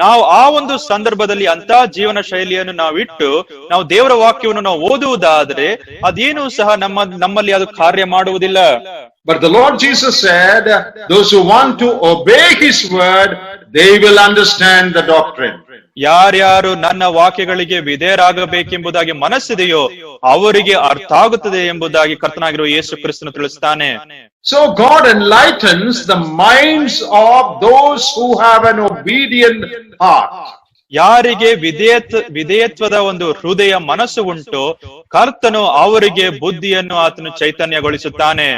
ನಾವು ಆ ಒಂದು ಸಂದರ್ಭದಲ್ಲಿ ಅಂತ ಜೀವನ ಶೈಲಿಯನ್ನು ನಾವಿಟ್ಟು ನಾವು ದೇವರ ವಾಕ್ಯವನ್ನು ನಾವು ಓದುವುದಾದ್ರೆ ಅದೇನು ಸಹ ನಮ್ಮಲ್ಲಿ ಅದು ಕಾರ್ಯ ಮಾಡುವುದಿಲ್ಲ. But the Lord Jesus said, those who want to obey his word, they will understand the doctrine. ಯಾರ್ಯಾರು ನನ್ನ ವಾಕ್ಯಗಳಿಗೆ ವಿಧೇಯರಾಗಬೇಕೆಂಬುದಾಗಿ ಮನಸ್ಸಿದೆಯೋ ಅವರಿಗೆ ಅರ್ಥ ಆಗುತ್ತದೆ ಎಂಬುದಾಗಿ ಕರ್ತನಾಗಿರುವ ಯೇಸು ಕ್ರಿಸ್ತನು ತಿಳಿಸುತ್ತಾನೆ. So God enlightens the minds of those who have an obedient heart. ಯಾರಿಗೆ ವಿಧೇಯತ್ವದ ಒಂದು ಹೃದಯ ಮನಸ್ಸು ಉಂಟು ಕರ್ತನು ಅವರಿಗೆ ಬುದ್ಧಿಯನ್ನು ಆತನು ಚೈತನ್ಯಗೊಳಿಸುತ್ತಾನೆ.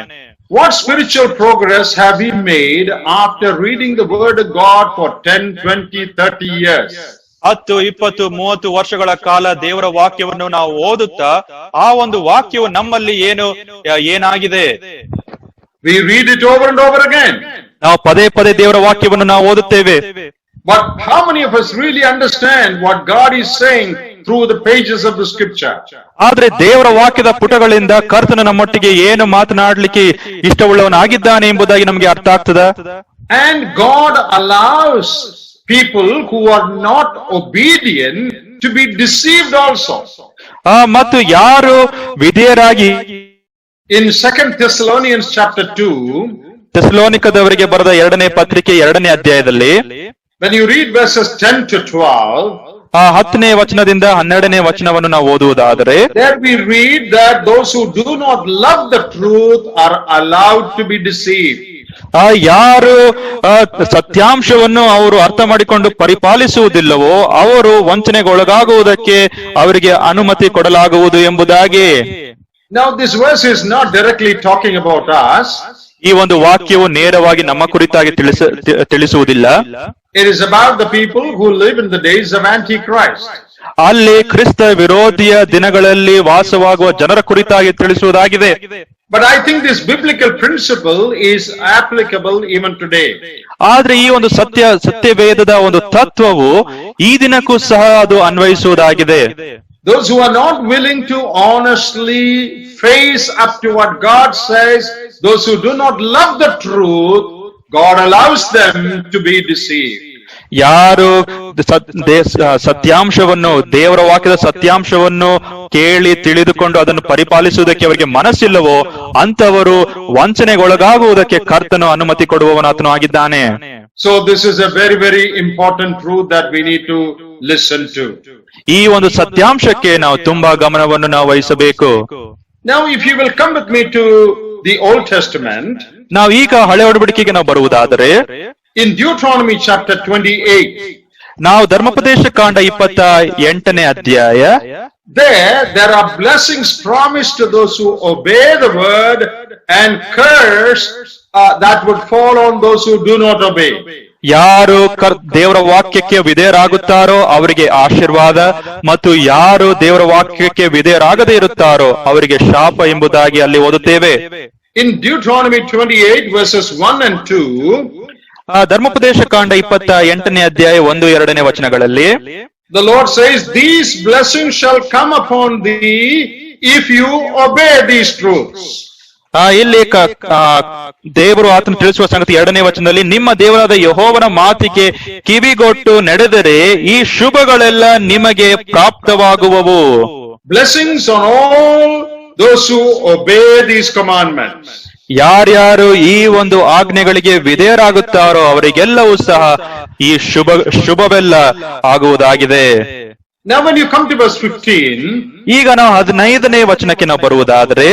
What spiritual progress have we made after reading the word of God for 10, 20, 30 years? 10, 20, 30 ವರ್ಷಗಳ ಕಾಲ ದೇವರ ವಾಕ್ಯವನ್ನು ನಾವು ಓದುತ್ತಾ ಆ ಒಂದು ವಾಕ್ಯವು ನಮ್ಮಲ್ಲಿ ಏನಾಗಿದೆ, We read it over and over again. ನಾವು ಪದೇ ಪದೇ ದೇವರ ವಾಕ್ಯವನ್ನು ನಾವು ಓದುತ್ತೇವೆ. But how many of us really understand what God is saying through the pages of the scripture? ಆದ್ರೆ ದೇವರ ವಾಕ್ಯದ ಪುಟಗಳಿಂದ ಕರ್ತನು ನಮ್ಮೊಟ್ಟಿಗೆ ಏನು ಮಾತನಾಡಲಿಕ್ಕೆ ಇಷ್ಟವುಳ್ಳವನಾಗಿದ್ದಾನೆ ಎಂಬುದಾಗಿ ನಮಗೆ ಅರ್ಥ ಆಗ್ತದ. And God allows people who are not obedient to be deceived also. ಮತ್ತು ಯಾರು ವಿಧೇಯರಾಗಿ, in 2 Thessalonians chapter 2, ಥೆಸಲೋನಿಕದವರಿಗೆ ಬರೆದ 2ನೇ ಪತ್ರಿಕೆ 2ನೇ ಅಧ್ಯಾಯದಲ್ಲಿ when you read verses 10 to 12, 10ನೇ ವಚನದಿಂದ 12ನೇ ವಚನವನ್ನು ನಾವು ಓದುವುದಾದರೆ, there we read that those who do not love the truth are allowed to be deceived. ಯಾರು ಸತ್ಯಾಂಶವನ್ನು ಅವರು ಅರ್ಥ ಮಾಡಿಕೊಂಡು ಪರಿಪಾಲಿಸುವುದಿಲ್ಲವೋ ಅವರು ವಂಚನೆಗೊಳಗಾಗುವುದಕ್ಕೆ ಅವರಿಗೆ ಅನುಮತಿ ಕೊಡಲಾಗುವುದು ಎಂಬುದಾಗಿ. Now this verse is not directly talking about us. ಈ ಒಂದು ವಾಕ್ಯವು ನೇರವಾಗಿ ನಮ್ಮ ಕುರಿತಾಗಿ ತಿಳಿಸುವುದಿಲ್ಲ. It is about the people who live in the days of Antichrist. ಅಲ್ಲಿ ಕ್ರಿಸ್ತ ವಿರೋಧಿಯ ದಿನಗಳಲ್ಲಿ ವಾಸವಾಗುವ ಜನರ ಕುರಿತಾಗಿ ತಿಳಿಸುವುದಾಗಿದೆ. But I think this biblical principle is applicable even today. ಆದ್ರೆ ಈ ಒಂದು ಸತ್ಯವೇದದ ಒಂದು ತತ್ವವು ಈ ದಿನಕ್ಕೂ ಸಹ ಅದು ಅನ್ವಯಿಸುವುದಾಗಿದೆ. Those who are not willing to honestly face up to what God says, those who do not love the truth, God allows them to be deceived. ಯಾರು ಸತ್ಯಾಂಶವನ್ನು, ದೇವರ ವಾಕ್ಯದ ಸತ್ಯಾಂಶವನ್ನು ಕೇಳಿ ತಿಳಿದುಕೊಂಡು ಅದನ್ನು ಪರಿಪಾಲಿಸುವುದಕ್ಕೆ ಅವರಿಗೆ ಮನಸ್ಸಿಲ್ಲವೋ ಅಂತವರು ವಂಚನೆಗೊಳಗಾಗುವುದಕ್ಕೆ ಕರ್ತನು ಅನುಮತಿ ಕೊಡುವವನಾತನು ಆಗಿದ್ದಾನೆ. So this is a very, very important truth that we need to listen to. ಈ ಒಂದು ಸತ್ಯಾಂಶಕ್ಕೆ ನಾವು ತುಂಬಾ ಗಮನವನ್ನು ನಾವು ವಹಿಸಬೇಕು. Now if you will come with me to the Old Testament, ನಾವು ಈಗ ಹಳೆ ಒಡಂಬಡಿಕೆಗೆ ನಾವು ಬರುವುದಾದರೆ, in Deuteronomy chapter 28, ನಾವು ಧರ್ಮೋಪದೇಶ ಕಾಂಡ 28ನೇ ಅಧ್ಯಾಯ, there are blessings promised to those who obey the word and curse that would fall on those who do not obey. ಯಾರು ದೇವರ ವಾಕ್ಯಕ್ಕೆ ವಿಧೇಯರಾಗುತ್ತಾರೋ ಅವರಿಗೆ ಆಶೀರ್ವಾದ, ಮತ್ತು ಯಾರು ದೇವರ ವಾಕ್ಯಕ್ಕೆ ವಿಧೇಯರಾಗದೇ ಇರುತ್ತಾರೋ ಅವರಿಗೆ ಶಾಪ ಎಂಬುದಾಗಿ ಅಲ್ಲಿ ಓದುತ್ತೇವೆ. In Deuteronomy 28 verses 1 and 2, ಧರ್ಮೋಪದೇಶ ಕಾಂಡ 28ನೇ ಅಧ್ಯಾಯ 1-2ನೇ ವಚನಗಳಲ್ಲಿ, the Lord says, these blessings shall come upon thee if you obey these truths. ಇಲ್ಲಿ ದೇವರು ಆತನು ತಿಳಿಸುವ ಸಂಗತಿ 2ನೇ ವಚನದಲ್ಲಿ, ನಿಮ್ಮ ದೇವರಾದ ಯೆಹೋವನ ಮಾತಿಗೆ ಕಿವಿಗೊಟ್ಟು ನಡೆದರೆ ಈ ಶುಭಗಳೆಲ್ಲ ನಿಮಗೆ ಪ್ರಾಪ್ತವಾಗುವವು. Blessings on all those who obey these commandments. ಯಾರ್ಯಾರು ಈ ಒಂದು ಆಜ್ಞೆಗಳಿಗೆ ವಿಧೇಯರಾಗುತ್ತಾರೋ ಅವರಿಗೆಲ್ಲವೂ ಸಹ ಈ ಶುಭವೆಲ್ಲ ಆಗುವುದಾಗಿದೆ. Now when you come to verse 15, ಈಗ ನಾವು 15ನೇ ವಚನಕ್ಕೆ ನಾವು ಬರುವುದಾದರೆ,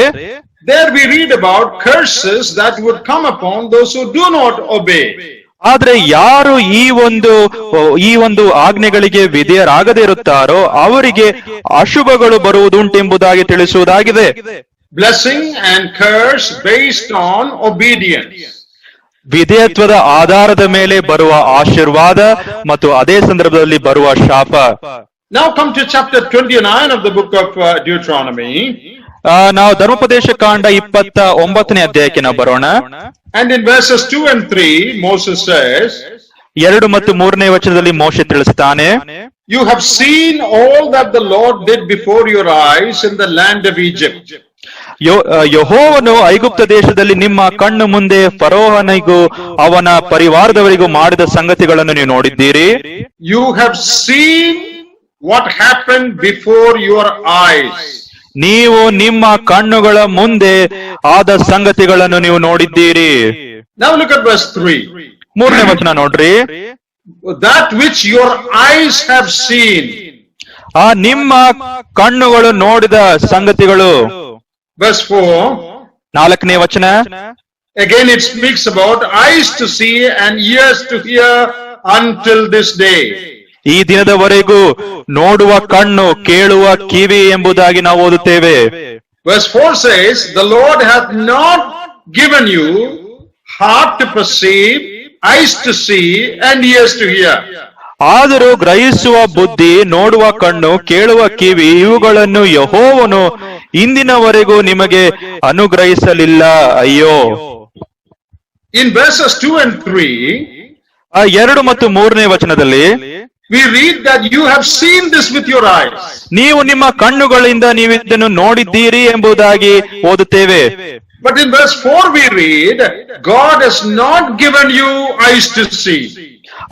there we read about curses that would come upon those who do not obey. ಆದ್ರೆ ಯಾರು ಈ ಒಂದು ಆಜ್ಞೆಗಳಿಗೆ ವಿಧೇಯರಾಗದೇ ಇರುತ್ತಾರೋ ಅವರಿಗೆ ಅಶುಭಗಳು ಬರುವುದುಂಟೆಂಬುದಾಗಿ ತಿಳಿಸುವುದಾಗಿದೆ. Blessing and curse based on obedience. ವಿಧೇಯತ್ವದ ಆಧಾರದ ಮೇಲೆ ಬರುವ ಆಶೀರ್ವಾದ ಮತ್ತು ಅದೇ ಸಂದರ್ಭದಲ್ಲಿ ಬರುವ ಶಾಪ. Now come to chapter 29 of the book of Deuteronomy. ನಾವು ಧರ್ಮೋಪದೇಶ ಕಾಂಡ 29ನೇ ಅಧ್ಯಾಯಕ್ಕೆ ನಾವು ಬರೋಣ. And in verses 2 and 3 Moses says, 2 ಮತ್ತು 3ನೇ ವಚನದಲ್ಲಿ ಮೋಶೆ ತಿಳಿಸುತ್ತಾನೆ, you have seen all that the Lord did before your eyes in the land of Egypt. ಯೆಹೋವನು ಐಗುಪ್ತ ದೇಶದಲ್ಲಿ ನಿಮ್ಮ ಕಣ್ಣು ಮುಂದೆ ಫರೋಹನಿಗೂ ಅವನ ಪರಿವಾರದವರಿಗೂ ಮಾಡಿದ ಸಂಗತಿಗಳನ್ನು ನೀವು ನೋಡಿದ್ದೀರಿ. You have seen what happened before your eyes. ನೀವು ನಿಮ್ಮ ಕಣ್ಣುಗಳ ಮುಂದೆ ಆದ ಸಂಗತಿಗಳನ್ನು ನೀವು ನೋಡಿದ್ದೀರಿ. Now look at verse 3. 3ನೇ ವಚನ ನೋಡ್ರಿ. That which your eyes have seen. ನಿಮ್ಮ ಕಣ್ಣುಗಳು ನೋಡಿದ ಸಂಗತಿಗಳು. Verse 4. 4ನೇ ವಚನ. Again it speaks about eyes to see and ears to hear until this day. ಈ ದಿನದವರೆಗೂ ನೋಡುವ ಕಣ್ಣು, ಕೇಳುವ ಕಿವಿ ಎಂಬುದಾಗಿ ನಾವು ಓದುತ್ತೇವೆ. Verse 4 says, the Lord hath not given you heart to perceive, eyes to see and ears to hear. ಆದರೂ ಗ್ರಹಿಸುವ ಬುದ್ಧಿ, ನೋಡುವ ಕಣ್ಣು, ಕೇಳುವ ಕಿವಿ ಇವುಗಳನ್ನು ಯೆಹೋವನು ಇಂದಿನವರೆಗೂ ನಿಮಗೆ ಅನುಗ್ರಹಿಸಲಿಲ್ಲ. ಅಯ್ಯೋ. In verses 2 and 3, 2 ಮತ್ತು 3ನೇ ವಚನದಲ್ಲಿ we read that you have seen this with your eyes. ನೀವು ನಿಮ್ಮ ಕಣ್ಣುಗಳಿಂದ ನೀವು ಇದನ್ನು ನೋಡಿದ್ದೀರಿ ಎಂಬುದಾಗಿ ಓದುತ್ತೇವೆ. But in verse 4 we read, God has not given you eyes to see.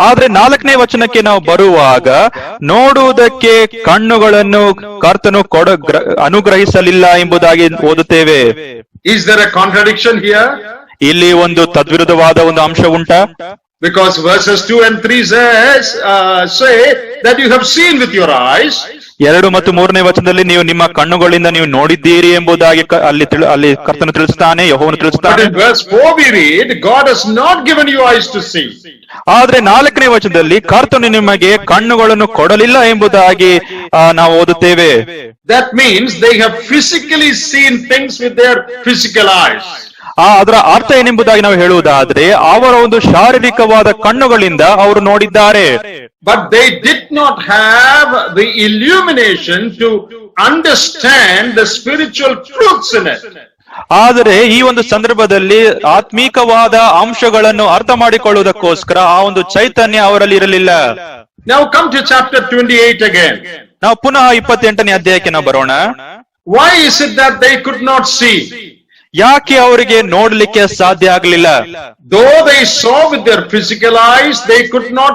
ಆದ್ರೆ 4ನೇ ವಚನಕ್ಕೆ ನಾವು ಬರುವಾಗ ನೋಡುವುದಕ್ಕೆ ಕಣ್ಣುಗಳನ್ನು ಕರ್ತನು ಅನುಗ್ರಹಿಸಲಿಲ್ಲ ಎಂಬುದಾಗಿ ಓದುತ್ತೇವೆ. Is there a contradiction here? ಇಲ್ಲಿ ಒಂದು ತದ್ವಿರುದ್ಧವಾದ ಒಂದು ಅಂಶ ಉಂಟಾ? Because verses 2 and 3 say that you have seen with your eyes. 2 ಮತ್ತು 3ನೇ ವಚನದಲ್ಲಿ ನೀವು ನಿಮ್ಮ ಕಣ್ಣುಗಳಿಂದ ನೀವು ನೋಡಿದ್ದೀರಿ ಎಂಬುದಾಗಿ ಅಲ್ಲಿ ಕರ್ತನು ತಿಳಿಸ್ತಾನೆ, ಯೆಹೋವನು ತಿಳಿಸ್ತಾನೆ. But in verse 4 we read, God has not given you eyes to see. ಆದ್ರೆ 4ನೇ ವಚನದಲ್ಲಿ ಕರ್ತನು ನಿಮಗೆ ಕಣ್ಣುಗಳನ್ನು ಕೊಡಲಿಲ್ಲ ಎಂಬುದಾಗಿ ನಾವು ಓದುತ್ತೇವೆ. That means they have physically seen things with their physical eyes. ಅದರ ಅರ್ಥ ಏನೆಂಬುದಾಗಿ ನಾವು ಹೇಳುವುದಾದ್ರೆ ಅವರ ಒಂದು ಶಾರೀರಿಕವಾದ ಕಣ್ಣುಗಳಿಂದ ಅವರು ನೋಡಿದ್ದಾರೆ. But they did not have the illumination to understand the spiritual truths in it. ಆದರೆ ಈ ಒಂದು ಸಂದರ್ಭದಲ್ಲಿ ಆತ್ಮೀಕವಾದ ಅಂಶಗಳನ್ನು ಅರ್ಥ ಮಾಡಿಕೊಳ್ಳುವುದಕ್ಕೋಸ್ಕರ ಆ ಒಂದು ಚೈತನ್ಯ ಅವರಲ್ಲಿ ಇರಲಿಲ್ಲ. Now come to chapter 28 again. ನಾವು ಪುನಃ 28ನೇ ಅಧ್ಯಾಯಕ್ಕೆ ನಾವು ಬರೋಣ. Why is it that they could not see? ಯಾಕೆ ಅವರಿಗೆ ನೋಡ್ಲಿಕ್ಕೆ ಸಾಧ್ಯ ಆಗಲಿಲ್ಲ? Though they saw with their physical eyes, they could not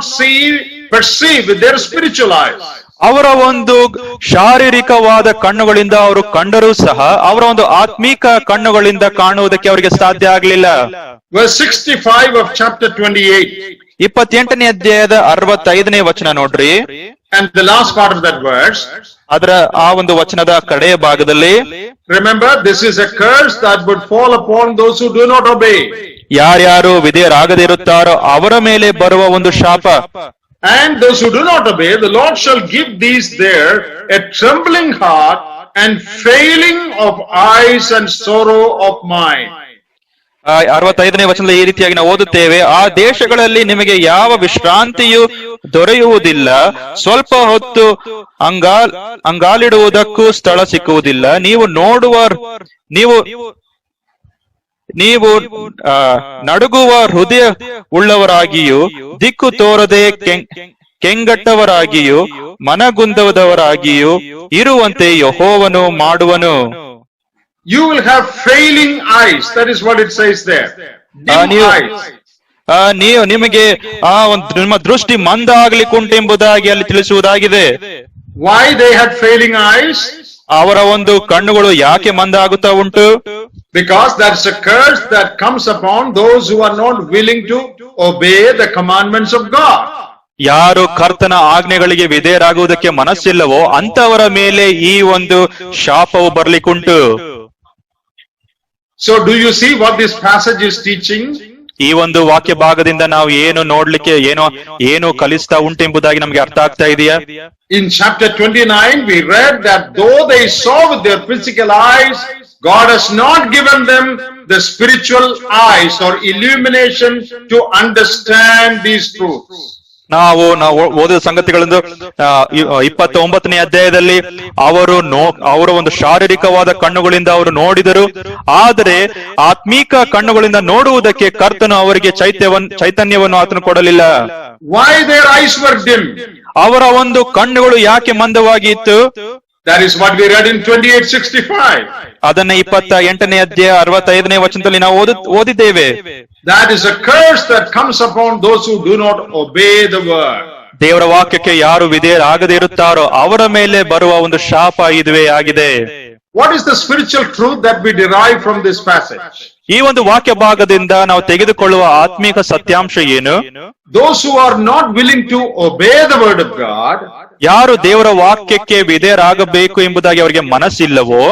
perceive with their spiritual eyes. ಅವರ ಒಂದು ಶಾರೀರಿಕವಾದ ಕಣ್ಣುಗಳಿಂದ ಅವರು ಕಂಡರೂ ಸಹ ಅವರ ಒಂದು ಆತ್ಮೀಕ ಕಣ್ಣುಗಳಿಂದ ಕಾಣುವುದಕ್ಕೆ ಅವರಿಗೆ ಸಾಧ್ಯ ಆಗಲಿಲ್ಲ. Verse 65 of chapter 28. 28ನೇ ಅಧ್ಯಾಯದ 65ನೇ ವಚನ ನೋಡ್ರಿ. And the last part of that verse. ಅದರ ಆ ಒಂದು ವಚನದ ಕಡೆಯ ಭಾಗದಲ್ಲಿ, remember, this is a curse that would fall upon those who do not obey. ಯಾರ್ಯಾರು ವಿಧೇಯರಾಗದೇ ಇರುತ್ತಾರೋ ಅವರ ಮೇಲೆ ಬರುವ ಒಂದು ಶಾಪ. And those who do not obey, the Lord shall give these there a trembling heart and failing of eyes and sorrow of mind. 65ನೇ ವಚನದಲ್ಲಿ ಈ ರೀತಿಯಾಗಿ ನಾವು ಓದುತ್ತೇವೆ, ಆ ದೇಶಗಳಲ್ಲಿ ನಿಮಗೆ ಯಾವ ವಿಶ್ರಾಂತಿಯು ದೊರೆಯುವುದಿಲ್ಲ, ಸ್ವಲ್ಪ ಹೊತ್ತು ಅಂಗಾಲಿಡುವುದಕ್ಕೂ ಸ್ಥಳ ಸಿಕ್ಕುವುದಿಲ್ಲ. ನೀವು ನಡುಗುವ ಹೃದಯ ಉಳ್ಳವರಾಗಿಯೂ ದಿಕ್ಕು ತೋರದೆ ಕೆಂಗಟ್ಟವರಾಗಿಯೂ ಮನಗುಂದದವರಾಗಿಯೂ ಇರುವಂತೆ ಯೆಹೋವನು ಮಾಡುವನು. You will have failing eyes. That is what it says there. Dim eyes. ನಿಮಗೆ ನಿಮ್ಮ ದೃಷ್ಟಿ ಮಂದ ಆಗ್ಲಿಕ್ಕುಂಟು ಎಂಬುದಾಗಿ ಅಲ್ಲಿ ತಿಳಿಸುವುದಾಗಿದೆ. Why they had failing eyes? ಅವರ ಒಂದು ಕಣ್ಣುಗಳು ಯಾಕೆ ಮಂದ ಆಗುತ್ತಾ ಉಂಟು? Because that's a curse that comes upon those who are not willing to obey the commandments of God. ಯಾರು ಕರ್ತನ ಆಜ್ಞೆಗಳಿಗೆ ವಿಧೇಯರಾಗುವುದಕ್ಕೆ ಮನಸ್ಸಿಲ್ಲವೋ ಅಂತವರ ಮೇಲೆ ಈ ಒಂದು ಶಾಪವು ಬರ್ಲಿಕ್ಕುಂಟು. So do you see what this passage is teaching? ಈ ಒಂದು ವಾಕ್ಯ ಭಾಗದಿಂದ ನಾವು ಏನು ನೋಡ್ಲಿಕ್ಕೆ ಏನು ಕಲಿಸ್ತಾ ಉಂಟು ಎಂಬುದಾಗಿ ನಮ್ಗೆ ಅರ್ಥ ಆಗ್ತಾ ಇದೆಯಾ? In chapter 29 we read that though they saw with their physical eyes, God has not given them the spiritual eyes or illumination to understand these truths. ನಾವು ಓದಿದ ಸಂಗತಿಗಳನ್ನು 29ನೇ ಅಧ್ಯಾಯದಲ್ಲಿ ಅವರ ಒಂದು ಶಾರೀರಿಕವಾದ ಕಣ್ಣುಗಳಿಂದ ಅವರು ನೋಡಿದರು, ಆದರೆ ಆತ್ಮೀಕ ಕಣ್ಣುಗಳಿಂದ ನೋಡುವುದಕ್ಕೆ ಕರ್ತನು ಅವರಿಗೆ ಚೈತನ್ಯವನ್ನು ಆತನು ಕೊಡಲಿಲ್ಲ. Why their eyes were dim? ಅವರ ಒಂದು ಕಣ್ಣುಗಳು ಯಾಕೆ ಮಂದವಾಗಿ ಇತ್ತು? That is what we read in 28:65. ಅದನ್ನ 28ನೇ ಅಧ್ಯಾಯ 65ನೇ ವಚನದಲ್ಲಿ ನಾವು ಓದಿದ್ದೇವೆ. That is a curse that comes upon those who do not obey the word. ದೇವರ ವಾಕ್ಯಕ್ಕೆ ಯಾರು ವಿಧೇಯರಾಗದೇ ಇರುತ್ತಾರೋ ಅವರ ಮೇಲೆ ಬರುವ ಒಂದು ಶಾಪ ಇದುವೇ ಆಗಿದೆ. What is the spiritual truth that we derive from this passage? ಈ ಒಂದು ವಾಕ್ಯ ಭಾಗದಿಂದ ನಾವು ತೆಗೆದುಕೊಳ್ಳುವ ಆತ್ಮೀಕ ಸತ್ಯಾಂಶ ಏನು? Those who are not willing to obey the word of God, ಯಾರು ದೇವರ ವಾಕ್ಯಕ್ಕೆ ವಿಧೇಯರಾಗಬೇಕು ಎಂಬುದಾಗಿ ಅವರಿಗೆ ಮನಸ್ಸಿಲ್ಲವೋ,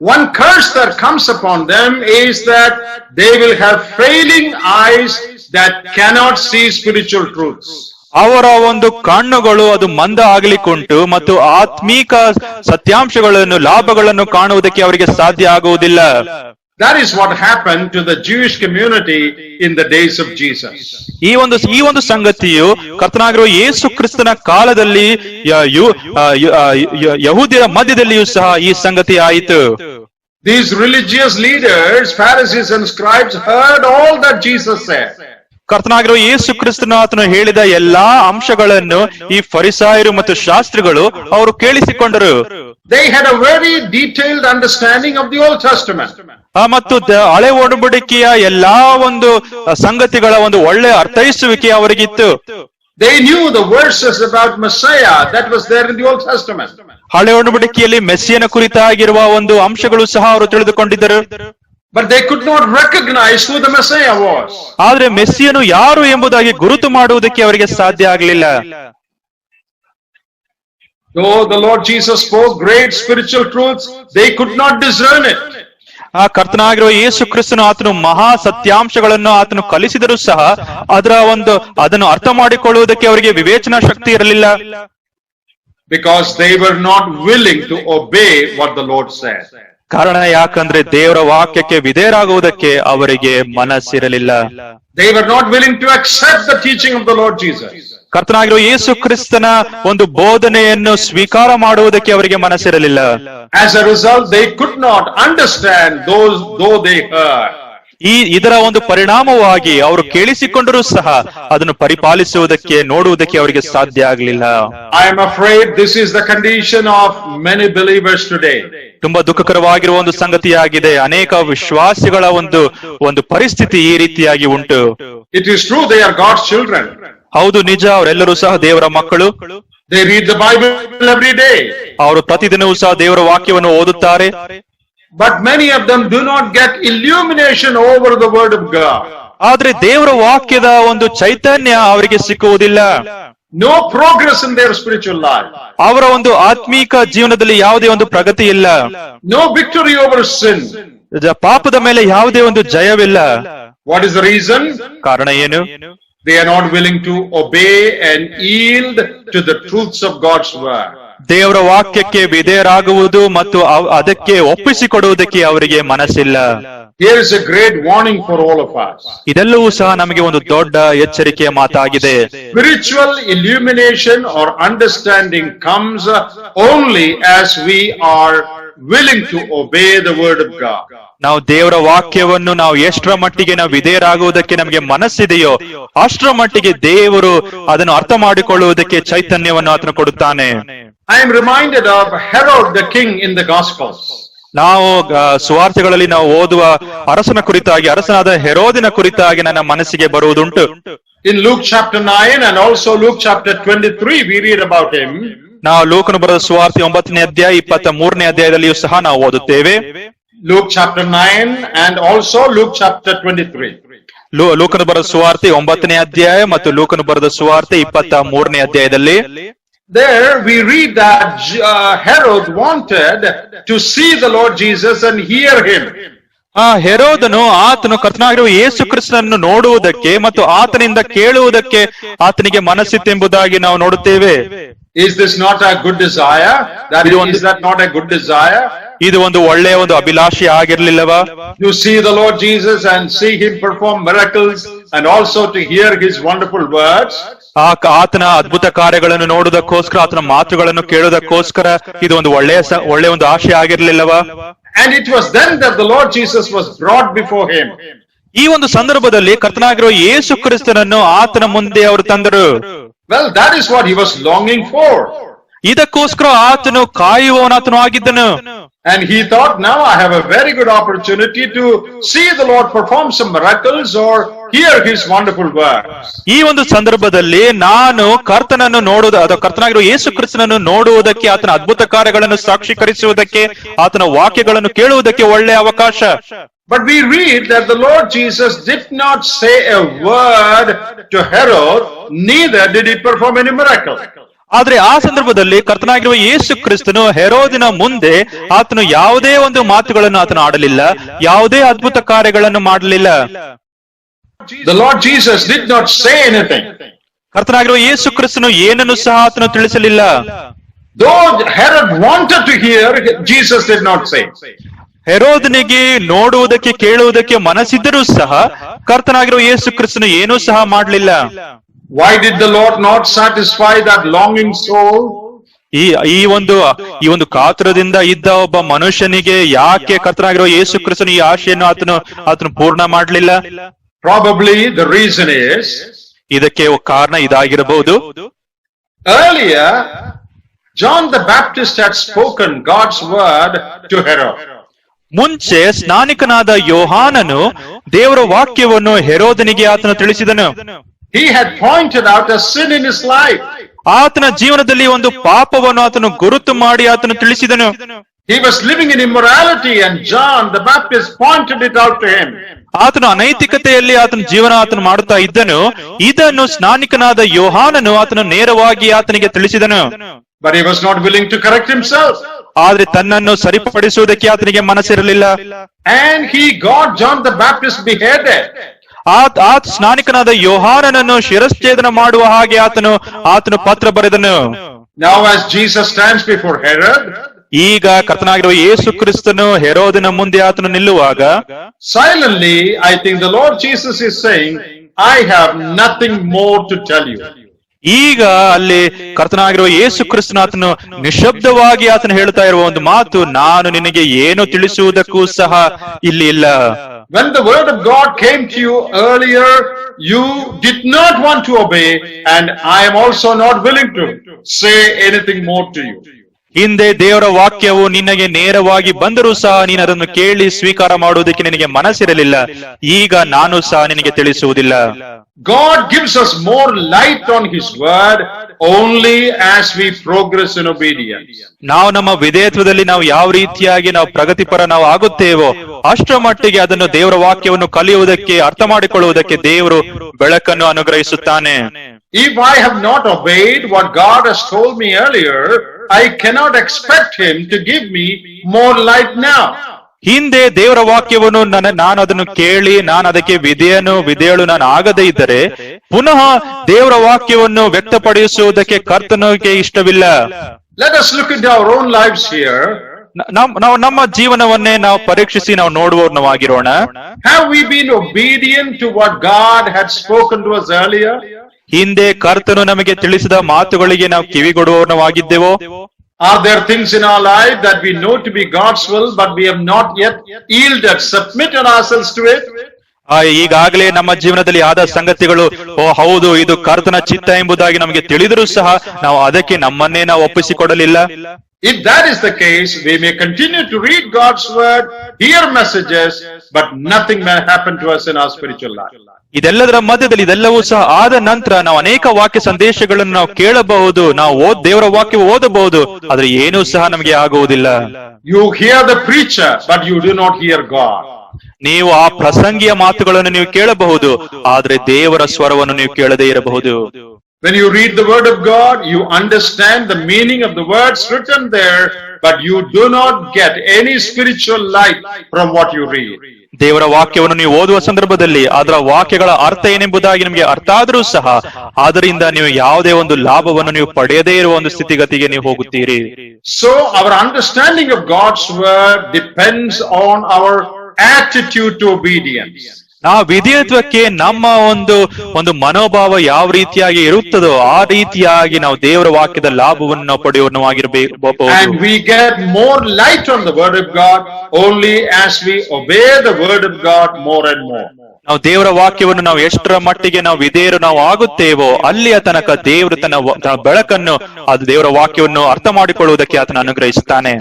one curse that comes upon them is that they will have failing eyes that cannot see spiritual truths. ಅವರ ಒಂದು ಕಣ್ಣುಗಳು ಅದು ಮಂದ ಆಗಲಿಕ್ಕುಂಟು ಮತ್ತು ಆತ್ಮೀಕ ಸತ್ಯಾಂಶಗಳನ್ನು ಲಾಭಗಳನ್ನು ಕಾಣುವುದಕ್ಕೆ ಅವರಿಗೆ ಸಾಧ್ಯ ಆಗುವುದಿಲ್ಲ. That is what happened to the Jewish community in the days of Jesus. ಈ ಒಂದು ಸಂಗತಿಯು ಕರ್ತನಾಗಿರುವ ಯೇಸು ಕ್ರಿಸ್ತನ ಕಾಲದಲ್ಲಿ ಯಹೂದ್ಯರ ಮಧ್ಯದಲ್ಲಿಯೂ ಸಹ ಈ ಸಂಗತಿ ಆಯಿತು. These religious leaders, Pharisees and scribes, heard all that Jesus said. ಕರ್ತನಾಗಿರುವ ಯೇಸು ಕ್ರಿಸ್ತನ ಆತನು ಹೇಳಿದ ಎಲ್ಲಾ ಅಂಶಗಳನ್ನು ಈ ಫರಿಸಾಯರು ಮತ್ತು ಶಾಸ್ತ್ರಿಗಳು ಅವರು ಕೇಳಿಸಿಕೊಂಡರು. They had a very detailed understanding of the Old Testament. ಮತ್ತು ಹಳೆ ಒಡಂಬಡಿಕೆಯ ಎಲ್ಲಾ ಒಂದು ಸಂಗತಿಗಳ ಒಂದು ಒಳ್ಳೆ ಅರ್ಥೈಸುವಿಕೆ ಅವರಿಗಿತ್ತು. They knew the verses about Messiah that was there in the Old Testament. ಹಳೆ ಒಡಂಬಡಿಕೆಯಲ್ಲಿ ಮೆಸ್ಸಿಯನ ಕುರಿತಾಗಿರುವ ಒಂದು ಅಂಶಗಳು ಸಹ ಅವರು ತಿಳಿದುಕೊಂಡಿದ್ದರು. But they could not recognize who the Messiah was. ಆದ್ರೆ ಮೆಸ್ಸಿಯನು ಯಾರು ಎಂಬುದಾಗಿ ಗುರುತು ಮಾಡುವುದಕ್ಕೆ ಅವರಿಗೆ ಸಾಧ್ಯ ಆಗಲಿಲ್ಲ. Though the Lord Jesus spoke great spiritual truths, they could not discern it. ಆ ಕರ್ತನಾಗಿರುವ ಯೇಸು ಕ್ರಿಸ್ತನು ಆತನು ಮಹಾ ಸತ್ಯಾಂಶಗಳನ್ನು ಆತನು ಕಲಿಸಿದರೂ ಸಹ ಅದನ್ನು ಅರ್ಥ ಮಾಡಿಕೊಳ್ಳುವುದಕ್ಕೆ ಅವರಿಗೆ ವಿವೇಚನಾ ಶಕ್ತಿ ಇರಲಿಲ್ಲ. Because they were not willing to obey what the Lord said. ಕಾರಣ ಯಾಕಂದ್ರೆ ದೇವರ ವಾಕ್ಯಕ್ಕೆ ವಿಧೇಯರಾಗುವುದಕ್ಕೆ ಅವರಿಗೆ ಮನಸ್ಸಿರಲಿಲ್ಲ. They were not willing to accept the teaching of the Lord Jesus. ಕರ್ತನಾಗಿರುವ ಯೇಸು ಕ್ರಿಸ್ತನ ಒಂದು ಬೋಧನೆಯನ್ನು ಸ್ವೀಕಾರ ಮಾಡುವುದಕ್ಕೆ ಅವರಿಗೆ ಮನಸ್ಸಿರಲಿಲ್ಲ. As a result, they could not understand though they heard. ಇದರ ಒಂದು ಪರಿಣಾಮವಾಗಿ ಅವರು ಕೇಳಿಸಿಕೊಂಡರೂ ಸಹ ಅದನ್ನು ಪರಿಪಾಲಿಸುವುದಕ್ಕೆ ನೋಡುವುದಕ್ಕೆ ಅವರಿಗೆ ಸಾಧ್ಯ ಆಗಲಿಲ್ಲ. I am afraid this is the condition of many believers today. ತುಂಬಾ ದುಃಖಕರವಾಗಿರುವ ಒಂದು ಸಂಗತಿಯಾಗಿದೆ. ಅನೇಕ ವಿಶ್ವಾಸಿಗಳ ಒಂದು ಪರಿಸ್ಥಿತಿ ಈ ರೀತಿಯಾಗಿ ಉಂಟು. It is true they are God's children. ಹೌದು, ನಿಜ, ಅವರೆಲ್ಲರೂ ಸಹ ದೇವರ ಮಕ್ಕಳು. They read the Bible every day. ಅವರು ಪ್ರತಿದಿನವೂ ಸಹ ದೇವರ ವಾಕ್ಯವನ್ನು ಓದುತ್ತಾರೆ. But many of them do not get illumination over the word of God. ಆದ್ರೆ ದೇವರ ವಾಕ್ಯದ ಒಂದು ಚೈತನ್ಯ ಅವರಿಗೆ ಸಿಕ್ಕುವುದಿಲ್ಲ. No progress in their spiritual life. ಅವರ ಒಂದು ಆತ್ಮೀಕ ಜೀವನದಲ್ಲಿ ಯಾವುದೇ ಒಂದು ಪ್ರಗತಿ ಇಲ್ಲ. No victory over sin. ಪಾಪದ ಮೇಲೆ ಯಾವುದೇ ಒಂದು ಜಯವಿಲ್ಲ. What is the reason? ಕಾರಣ ಏನು? They are not willing to obey and yield to the truths of God's word. ದೇವರ ವಾಕ್ಯಕ್ಕೆ ವಿಧೇಯರಾಗುವುದು ಮತ್ತು ಅದಕ್ಕೆ ಒಪ್ಪಿಸಿಕೊಡುವುದಕ್ಕೆ ಅವರಿಗೆ ಮನಸ್ಸಿಲ್ಲ. Here is a great warning for all of us. ಇದೆಲ್ಲವೂ ಸಹ ನಮಗೆ ಒಂದು ದೊಡ್ಡ ಎಚ್ಚರಿಕೆಯ ಮಾತಾಗಿದೆ. Spiritual illumination or understanding comes only as we are willing to obey the word of God. ನಾವು ದೇವರ ವಾಕ್ಯವನ್ನು ನಾವು ಎಷ್ಟರ ಮಟ್ಟಿಗೆ ನಾವು ವಿಧೇಯರಾಗುವುದಕ್ಕೆ ನಮಗೆ ಮನಸ್ಸಿದೆಯೋ ಅಷ್ಟರ ಮಟ್ಟಿಗೆ ದೇವರು ಅದನ್ನು ಅರ್ಥ ಮಾಡಿಕೊಳ್ಳುವುದಕ್ಕೆ ಚೈತನ್ಯವನ್ನು ಆತನು ಕೊಡುತ್ತಾನೆ. I am reminded of Herod the king in the Gospels. ನಾವು ಸುವಾರ್ತೆಗಳಲ್ಲಿ ನಾವು ಓದುವ ಅರಸನಾದ ಹೆರೋದಿನ ಕುರಿತಾಗಿ ನನ್ನ ಮನಸ್ಸಿಗೆ ಬರುವುದುಂಟು. In Luke chapter 9 and also Luke chapter 23 we read about him. ನಾವು ಲೂಕನು ಬರೆದ ಸುವಾರ್ತೆ 9ನೇ ಅಧ್ಯಾಯ 23ನೇ ಅಧ್ಯಾಯದಲ್ಲಿಯೂ ಸಹ ನಾವು ಓದುತ್ತೇವೆ. Luke chapter 9 and also Luke chapter 23. ಲೂಕನು ಬರೆದ ಸುವಾರ್ತೆ 9ನೇ ಅಧ್ಯಾಯ ಮತ್ತು ಲೂಕನು ಬರೆದ ಸುವಾರ್ತೆ 23ನೇ ಅಧ್ಯಾಯದಲ್ಲಿ there we read that Herod wanted to see the Lord Jesus and hear him. ಹೆರೋದನು ಆತನು ಕರ್ತನಾಗಿರುವ ಯೇಸು ಕ್ರಿಸ್ತನನ್ನು ನೋಡುವುದಕ್ಕೆ ಮತ್ತು ಆತನಿಂದ ಕೇಳುವುದಕ್ಕೆ ಆತನಿಗೆ ಮನಸ್ಸಿತ್ತೆಂಬುದಾಗಿ ನಾವು ನೋಡುತ್ತೇವೆ. Is this not a good desire? Is that not a good desire? ಇದು ಒಂದು ಒಳ್ಳೆಯ ಒಂದು ಅಭಿಲಾಷೆ ಆಗಿರ್ಲಿಲ್ಲವಾ? To see the Lord Jesus and see him perform miracles and also to hear his wonderful words. ಆತನ ಅದ್ಭುತ ಕಾರ್ಯಗಳನ್ನು ನೋಡುವುದಕ್ಕೋಸ್ಕರ, ಆತನ ಮಾತುಗಳನ್ನು ಕೇಳುವುದಕ್ಕೋಸ್ಕರ ಇದು ಒಂದು ಒಳ್ಳೆಯ ಒಂದು ಆಶೆ ಆಗಿರ್ಲಿಲ್ಲವಾ? And it was then that the Lord Jesus was brought before him. ಈ ಒಂದು ಸಂದರ್ಭದಲ್ಲಿ ಕರ್ತನಾಗಿರುವ ಯೇಸು ಕ್ರಿಸ್ತನನ್ನು ಆತನ ಮುಂದೆ ಅವರು ತಂದರು. Well, that is what he was longing for. ಇದಕ್ಕೋಸ್ಕರ ಆತನು ಕಾಯುವವನಾತನು ಆಗಿದ್ದನು. And he thought, now I have a very good opportunity to see the Lord perform some miracles or hear his wonderful words. ಈ ಒಂದು ಸಂದರ್ಭದಲ್ಲಿ ನಾನು ಕರ್ತನಾಗಿರುವ ಯೇಸು ಕ್ರಿಸ್ತನನ್ನು ನೋಡುವುದಕ್ಕೆ, ಆತನ ಅದ್ಭುತ ಕಾರ್ಯಗಳನ್ನು ಸಾಕ್ಷೀಕರಿಸುವುದಕ್ಕೆ, ಆತನ ವಾಕ್ಯಗಳನ್ನು ಕೇಳುವುದಕ್ಕೆ ಒಳ್ಳೆಯ ಅವಕಾಶ. But we read that the Lord Jesus did not say a word to Herod, neither did he perform any miracle. ಆದ್ರೆ ಆ ಸಂದರ್ಭದಲ್ಲಿ ಕರ್ತನಾಗಿರುವ ಯೇಸು ಕ್ರಿಸ್ತನು ಹೆರೋದಿನ ಮುಂದೆ ಆತನು ಯಾವುದೇ ಒಂದು ಮಾತುಗಳನ್ನು ಆತನು ಆಡಲಿಲ್ಲ, ಯಾವುದೇ ಅದ್ಭುತ ಕಾರ್ಯಗಳನ್ನು ಮಾಡಲಿಲ್ಲ. The Lord Jesus did not say anything. ಕರ್ತನಾಗಿರುವ ಯೇಸು ಕ್ರಿಸ್ತನು ಏನನ್ನು ಸಹ ಆತನು ತಿಳಿಸಲಿಲ್ಲ. Though Herod wanted to hear, Jesus did not say. ಹೆರೋದನಿಗೆ ನೋಡುವುದಕ್ಕೆ ಕೇಳುವುದಕ್ಕೆ ಮನಸ್ಸಿದ್ದರೂ ಸಹ ಕರ್ತನಾಗಿರುವ ಯೇಸು ಕ್ರಿಸ್ತನು ಏನೂ ಸಹ ಮಾಡಲಿಲ್ಲ. Why did the Lord not satisfy that longing soul? ಈ ಒಂದು ಕಾತುರದಿಂದ ಇದ್ದ ಒಬ್ಬ ಮನುಷ್ಯನಿಗೆ ಯಾಕೆ ಕರ್ತನಾಗಿರುವ ಯೇಸು ಕ್ರಿಸ್ತನು ಈ ಆಶೆಯನ್ನು ಆತನು ಪೂರ್ಣ ಮಾಡಲಿಲ್ಲ? Probably the reason is, ಇದಕ್ಕೆ ಕಾರಣ ಇದಾಗಿರಬಹುದು. Earlier, John the Baptist had spoken God's word to Herod. ಮುಂಚೆ ಸ್ನಾನಿಕನಾದ ಯೋಹಾನನು ದೇವರ ವಾಕ್ಯವನ್ನು ಹೆರೋದನಿಗೆ ಆತನು ತಿಳಿಸಿದನು. He had pointed out a sin in his life. ಆತನ ಜೀವನದಲ್ಲಿ ಒಂದು ಪಾಪವನ್ನು ಆತನು ಗುರುತು ಮಾಡಿ ಆತನು ತಿಳಿಸಿದನು. He was living in immorality and John the Baptist pointed it out to him. ಆತನು ಅನೈತಿಕತೆಯಲ್ಲಿ ಆತನ ಜೀವನ ಆತನು ಮಾಡುತ್ತಾ ಇದ್ದನು. ಇದನ್ನು ಸ್ನಾನಿಕನಾದ ಯೋಹಾನನು ಆತನು ನೇರವಾಗಿ ಆತನಿಗೆ ತಿಳಿಸಿದನು. But he was not willing to correct himself. ಆದ್ರೆ ತನ್ನನ್ನು ಸರಿಪಡಿಸುವುದಕ್ಕೆ ಆತನಿಗೆ ಮನಸ್ಸಿರಲಿಲ್ಲ. And he got John the Baptist beheaded. ಸ್ನಾನಿಕನಾದ ಯೋಹಾನನನ್ನು ಶಿರಶ್ಛೇದನ ಮಾಡುವ ಹಾಗೆ ಆತನು ಪತ್ರ ಬರೆದನು. Now as Jesus stands before Herod, ಈಗ ಕರ್ತನಾಗಿರುವ ಯೇಸು ಕ್ರಿಸ್ತನು ಹೆರೋದನ ಮುಂದೆ ಆತನು ನಿಲ್ಲುವಾಗ, silently I think the Lord Jesus is saying, I have nothing more to tell you. ಈಗ ಅಲ್ಲಿ ಕರ್ತನಾಗಿರುವ ಯೇಸು ಕ್ರಿಸ್ತನು ಆತನು ನಿಶಬ್ದವಾಗಿ ಆತನು ಹೇಳ್ತಾ ಇರುವ ಒಂದು ಮಾತು, ನಾನು ನಿನಗೆ ಏನು ತಿಳಿಸುವುದಕ್ಕೂ ಸಹ ಇಲ್ಲಿ ಇಲ್ಲ. When the word of God came to you earlier, you did not want to obey, and I am also not willing to say anything more to you. ಹಿಂದೆ ದೇವರ ವಾಕ್ಯವು ನಿನಗೆ ನೇರವಾಗಿ ಬಂದರೂ ಸಹ ನೀನು ಅದನ್ನು ಕೇಳಿ ಸ್ವೀಕಾರ ಮಾಡುವುದಕ್ಕೆ ನಿನಗೆ ಮನಸ್ಸಿರಲಿಲ್ಲ. ಈಗ ನಾನು ಸಹ ನಿನಗೆ ತಿಳಿಸುವುದಿಲ್ಲ. God gives us more light on His word only as we progress in obedience. ನಾವು ನಮ್ಮ ವಿಧೇಯತ್ವದಲ್ಲಿ ನಾವು ಯಾವ ರೀತಿಯಾಗಿ ನಾವು ಪ್ರಗತಿಪರ ನಾವು ಆಗುತ್ತೇವೋ ಅಷ್ಟರ ಮಟ್ಟಿಗೆ ಅದನ್ನು ದೇವರ ವಾಕ್ಯವನ್ನು ಕಲಿಯುವುದಕ್ಕೆ, ಅರ್ಥ ಮಾಡಿಕೊಳ್ಳುವುದಕ್ಕೆ ದೇವರು ಬೆಳಕನ್ನು ಅನುಗ್ರಹಿಸುತ್ತಾನೆ. If I have not obeyed what God has told me earlier, I cannot expect Him to give me more light now. ಹಿಂದೆ ದೇವರ ವಾಕ್ಯವನ್ನು ನಾನು ಅದನ್ನು ಕೇಳಿ ನಾನು ಅದಕ್ಕೆ ವಿಧೇಯಳು ನಾನು ಆಗದೇ ಇದ್ದರೆ ಪುನಃ ದೇವರ ವಾಕ್ಯವನ್ನು ವ್ಯಕ್ತಪಡಿಸುವುದಕ್ಕೆ ಕರ್ತನಿಗೆ ಇಷ್ಟವಿಲ್ಲ. Let us look into our own lives here. ನಾವು ನಮ್ಮ ಜೀವನವನ್ನೇ ನಾವು ಪರೀಕ್ಷಿಸಿ ನಾವು ನೋಡುವವನಾಗಿರೋಣ. Have we been obedient to what God had spoken to us earlier? ಹಿಂದೆ ಕರ್ತನು ನಮಗೆ ತಿಳಿಸಿದ ಮಾತುಗಳಿಗೆ ನಾವು ಕಿವಿಗೊಡುವವನಾಗಿದ್ದೆವೋ? Are there things in our life that we know to be God's will, but we have not yet yielded, submitted ourselves to it? ಈಗಾಗಲೇ ನಮ್ಮ ಜೀವನದಲ್ಲಿ ಆದ ಸಂಗತಿಗಳು, ಹೌದು ಇದು ಕರ್ತನ ಚಿತ್ತ ಎಂಬುದಾಗಿ ನಮಗೆ ತಿಳಿದರೂ ಸಹ ನಾವು ಅದಕ್ಕೆ ನಮ್ಮನ್ನೇ ನಾವು ಒಪ್ಪಿಸಿಕೊಡಲಿಲ್ಲ. If that is the case, we may continue to read God's word, hear messages, but nothing may happen to us in our spiritual life. ಇದೆಲ್ಲದರ ಮಧ್ಯದಲ್ಲಿ ಇದೆಲ್ಲವೂ ಸಹ ಆದ ನಂತರ ನಾವು ಅನೇಕ ವಾಕ್ಯ ಸಂದೇಶಗಳನ್ನು ನಾವು ಕೇಳಬಹುದು, ನಾವು ದೇವರ ವಾಕ್ಯ ಓದಬಹುದು, ಆದ್ರೆ ಏನೂ ಸಹ ನಮಗೆ ಆಗುವುದಿಲ್ಲ. You hear the preacher, but you do not hear God. ನೀವು ಆ ಪ್ರಸಂಗಿಯ ಮಾತುಗಳನ್ನು ನೀವು ಕೇಳಬಹುದು, ಆದ್ರೆ ದೇವರ ಸ್ವರವನ್ನು ನೀವು ಕೇಳದೇ ಇರಬಹುದು. When you read the word of God, you understand the meaning of the words written there, but you do not get any spiritual light from what you read. ದೇವರ ವಾಕ್ಯವನ್ನು ನೀವು ಓದುವ ಸಂದರ್ಭದಲ್ಲಿ ಅದರ ವಾಕ್ಯಗಳ ಅರ್ಥ ಏನೆಂಬುದಾಗಿ ನಿಮಗೆ ಅರ್ಥ ಆದರೂ ಸಹ ಅದರಿಂದ ನೀವು ಯಾವುದೇ ಒಂದು ಲಾಭವನ್ನು ನೀವು ಪಡೆಯದೇ ಇರುವ ಒಂದು ಸ್ಥಿತಿಗತಿಗೆ ನೀವು ಹೋಗುತ್ತೀರಿ. So our understanding of God's word depends on our attitude to obedience. ಆ ವಿಧೇಯತ್ವಕ್ಕೆ ನಮ್ಮ ಒಂದು ಮನೋಭಾವ ಯಾವ ರೀತಿಯಾಗಿ ಇರುತ್ತದೋ ಆ ರೀತಿಯಾಗಿ ನಾವು ದೇವರ ವಾಕ್ಯದ ಲಾಭವನ್ನು ನಾವು ಪಡೆಯುವವನಾಗಿರಬೇಕು. And we get more light on the word of God only as we obey the word of God more and more. ನಾವು ದೇವರ ವಾಕ್ಯವನ್ನು ನಾವು ಎಷ್ಟರ ಮಟ್ಟಿಗೆ ನಾವು ವಿಧೇಯರು ನಾವು ಆಗುತ್ತೇವೋ ಅಲ್ಲಿಯ ತನಕ ದೇವರು ತನ್ನ ಬೆಳಕನ್ನು ಅದು ದೇವರ ವಾಕ್ಯವನ್ನು ಅರ್ಥ ಮಾಡಿಕೊಳ್ಳುವುದಕ್ಕೆ ಆತನ ಅನುಗ್ರಹಿಸುತ್ತಾನೆ.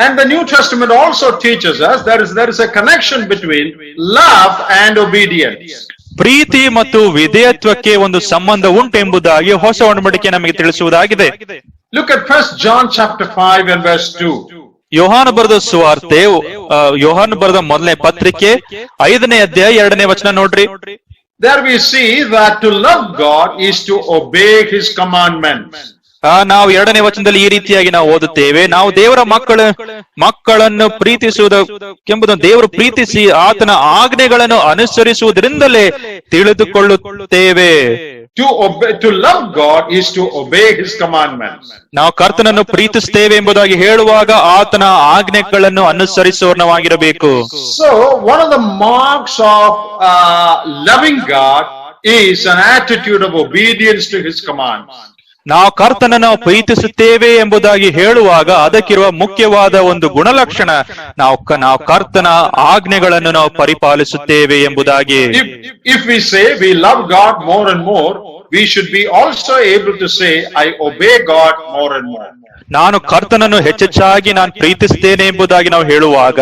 And the New Testament also teaches us there is a connection between love and obedience. ಪ್ರೀತಿ ಮತ್ತು ವಿಧೇಯತ್ವಕ್ಕೆ ಒಂದು ಸಂಬಂಧ ಉಂಟು ಎಂಬುದಾಗಿ ಹೊಸ ಒಡಂಬಡಿಕೆ ನಮಗೆ ತಿಳಿಸುವುದಾಗಿದೆ. Look at 1 John chapter 5 and verse 2. ಯೋಹಾನ ಬರೆದ ಸುವಾರ್ತೆ, ಯೋಹಾನ ಬರೆದ ಮೊದಲನೇ ಪತ್ರಿಕೆ 5ನೇ ಅಧ್ಯಾಯ 2ನೇ ವಚನ ನೋಡ್ರಿ. There we see that to love God is to obey His commandments. ನಾವು 2ನೇ ವಚನದಲ್ಲಿ ಈ ರೀತಿಯಾಗಿ ನಾವು ಓದುತ್ತೇವೆ, ನಾವು ದೇವರ ಮಕ್ಕಳನ್ನು ಪ್ರೀತಿಸುವುದಕ್ಕೆಂಬುದನ್ನು ದೇವರು ಪ್ರೀತಿಸಿ ಆತನ ಆಜ್ಞೆಗಳನ್ನು ಅನುಸರಿಸುವುದರಿಂದಲೇ ತಿಳಿದುಕೊಳ್ಳುತ್ತೇವೆ. To love God is to obey His commandments. ನಾವು ಕರ್ತನನ್ನು ಪ್ರೀತಿಸುತ್ತೇವೆ ಎಂಬುದಾಗಿ ಹೇಳುವಾಗ ಆತನ ಆಜ್ಞೆಗಳನ್ನು ಅನುಸರಿಸುವವನಾಗಿರಬೇಕು. So one of the marks of loving God is an attitude of obedience to His commands. ನಾವು ಕರ್ತನನ್ನು ಪ್ರೀತಿಸುತ್ತೇವೆ ಎಂಬುದಾಗಿ ಹೇಳುವಾಗ ಅದಕ್ಕಿರುವ ಮುಖ್ಯವಾದ ಒಂದು ಗುಣಲಕ್ಷಣ ನಾವು ಕರ್ತನ ಆಜ್ಞೆಗಳನ್ನು ನಾವು ಪರಿಪಾಲಿಸುತ್ತೇವೆ ಎಂಬುದಾಗಿ. If we say we love God more and more, we should be also able to say I obey God more and more. ನಾನು ಕರ್ತನನ್ನು ಹೆಚ್ಚೆಚ್ಚಾಗಿ ನಾನು ಪ್ರೀತಿಸುತ್ತೇನೆ ಎಂಬುದಾಗಿ ನಾವು ಹೇಳುವಾಗ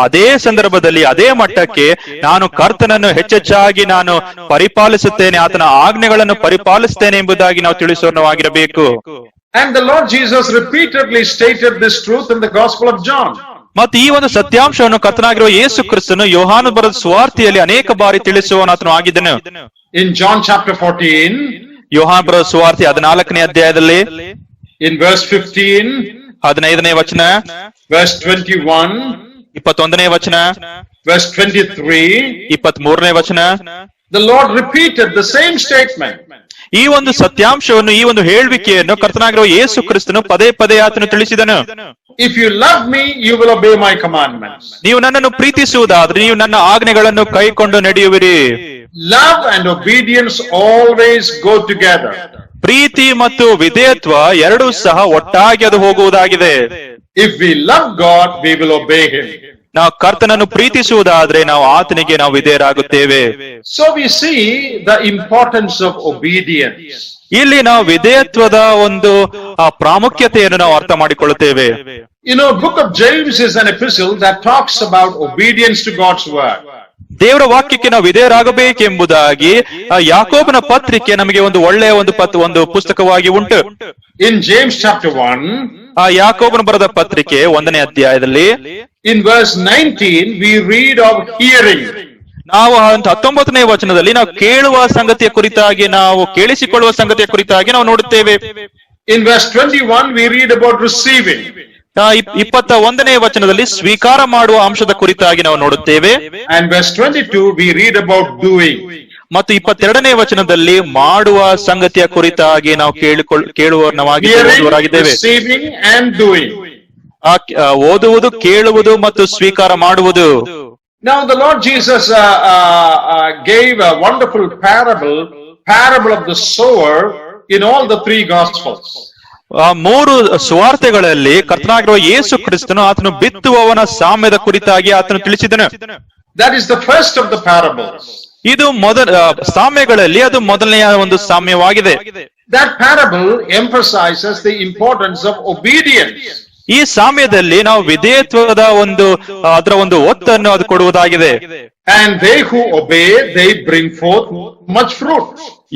ಅದೇ ಸಂದರ್ಭದಲ್ಲಿ ಅದೇ ಮಟ್ಟಕ್ಕೆ ನಾನು ಕರ್ತನನ್ನು ಹೆಚ್ಚೆಚ್ಚಾಗಿ ನಾನು ಪರಿಪಾಲಿಸುತ್ತೇನೆ, ಆತನ ಆಜ್ಞೆಗಳನ್ನು ಪರಿಪಾಲಿಸುತ್ತೇನೆ ಎಂಬುದಾಗಿ ನಾವು ತಿಳಿಸೋಣವಾಗಿರಬೇಕು. And the Lord Jesus repeatedly stated this truth in the Gospel of John. ಮತ್ತು ಈ ಒಂದು ಸತ್ಯಾಂಶವನ್ನು ಕರ್ತನಾಗಿರುವ ಯೇಸು ಕ್ರಿಸ್ತನು ಯೋಹಾನ ಬರೆದ ಸುವಾರ್ತೆಯಲ್ಲಿ ಅನೇಕ ಬಾರಿ ತಿಳಿಸುವವನಾತನು ಆಗಿದ್ದನು. In John chapter 14, ಯೋಹಾನ ಬರೆದ ಸುವಾರ್ತೆ 14ನೇ ಅಧ್ಯಾಯದಲ್ಲಿ in verse 15, 15ನೇ ವಚನ, verse 21, 21ನೇ ವಚನ, verse 23, 23ನೇ ವಚನ, the Lord repeated the same statement. ಈ ಒಂದು ಸತ್ಯಾಂಶವನ್ನು, ಈ ಒಂದು ಹೇಳುವಿಕೆಯನ್ನು ಕರ್ತನಾಗಿರುವ ಯೇಸು ಕ್ರಿಸ್ತನು ಪದೇ ಪದೇ ಆತನು ತಿಳಿಸಿದನು. If you love me, you will obey my commandments. ನೀವು ನನ್ನನ್ನು ಪ್ರೀತಿಸುವುದಾದ್ರೆ ನೀವು ನನ್ನ ಆಜ್ಞೆಗಳನ್ನು ಕೈಕೊಂಡು ನಡೆಯುವಿರಿ. Love and obedience always go together. ಪ್ರೀತಿ ಮತ್ತು ವಿಧೇಯತ್ವ ಎರಡೂ ಸಹ ಒಟ್ಟಾಗಿ ಅದು ಹೋಗುವುದಾಗಿದೆ. If we love God, we will obey Him. ನಾವು ಕರ್ತನನ್ನು ಪ್ರೀತಿಸುವುದಾದ್ರೆ ನಾವು ಆತನಿಗೆ ನಾವು ವಿಧೇಯರಾಗುತ್ತೇವೆ. So we see the importance of obedience. ಇಲ್ಲಿ ನಾವು ವಿಧೇಯತ್ವದ ಒಂದು ಪ್ರಾಮುಖ್ಯತೆಯನ್ನು ನಾವು ಅರ್ಥ ಮಾಡಿಕೊಳ್ಳುತ್ತೇವೆ. You know, book of James is an epistle that talks about obedience to God's word. ದೇವರ ವಾಕ್ಯಕ್ಕೆ ನಾವು ವಿಧೇಯರಾಗಬೇಕೆಂಬುದಾಗಿ ಯಾಕೋಬನ ಪತ್ರಿಕೆ ನಮಗೆ ಒಂದು ಒಳ್ಳೆಯ ಒಂದು ಪುಸ್ತಕವಾಗಿ ಉಂಟು. In James chapter 1, ಯಾಕೋಬನ ಬರೆದ ಪತ್ರಿಕೆ 1ನೇ ಅಧ್ಯಾಯದಲ್ಲಿ in verse 19 we read of hearing. ನಾವು 19ನೇ ವಚನದಲ್ಲಿ ನಾವು ಕೇಳುವ ಸಂಗತಿಯ ಕುರಿತಾಗಿ, ನಾವು ಕೇಳಿಸಿಕೊಳ್ಳುವ ಸಂಗತಿಯ ಕುರಿತಾಗಿ ನಾವು ನೋಡುತ್ತೇವೆ. In verse 21 we read about receiving. 21ನೇ ವಚನದಲ್ಲಿ ಸ್ವೀಕಾರ ಮಾಡುವ ಅಂಶದ ಕುರಿತಾಗಿ ನಾವು ನೋಡುತ್ತೇವೆ. And verse 22 we read about doing. ಮತ್ತು 22ನೇ ವಚನದಲ್ಲಿ ಮಾಡುವ ಸಂಗತಿಯ ಕುರಿತಾಗಿ ನಾವು ಕೇಳುವವರಾಗಿದ್ದೇವೆ. Receiving and doing. ಓದುವುದು, ಕೇಳುವುದು ಮತ್ತು ಸ್ವೀಕಾರ ಮಾಡುವುದು. Now the Lord Jesus gave a wonderful parable of the sower in all the three gospels. 3 ಸುವಾರ್ತೆಗಳಲ್ಲಿ ಕರ್ತನಾಗಿರುವ ಯೇಸು ಕ್ರಿಸ್ತನು ಆತನು ಬಿತ್ತುವವನ ಸಾಮ್ಯದ ಕುರಿತಾಗಿ ಆತನು ತಿಳಿಸಿದನು. That is the first of the parables. ಇದು ಸಾಮ್ಯಗಳಲ್ಲಿ ಅದು ಮೊದಲನೆಯ ಒಂದು ಸಾಮ್ಯವಾಗಿದೆ. That parable emphasizes the importance of obedience. ಈ ಸಾಮ್ಯದಲ್ಲಿ ನಾವು ವಿಧೇಯತ್ವದ ಅದರ ಒಂದು ಒತ್ತನ್ನು ಅದು ಕೊಡುವುದಾಗಿದೆ. And they who obey, they bring forth much fruit.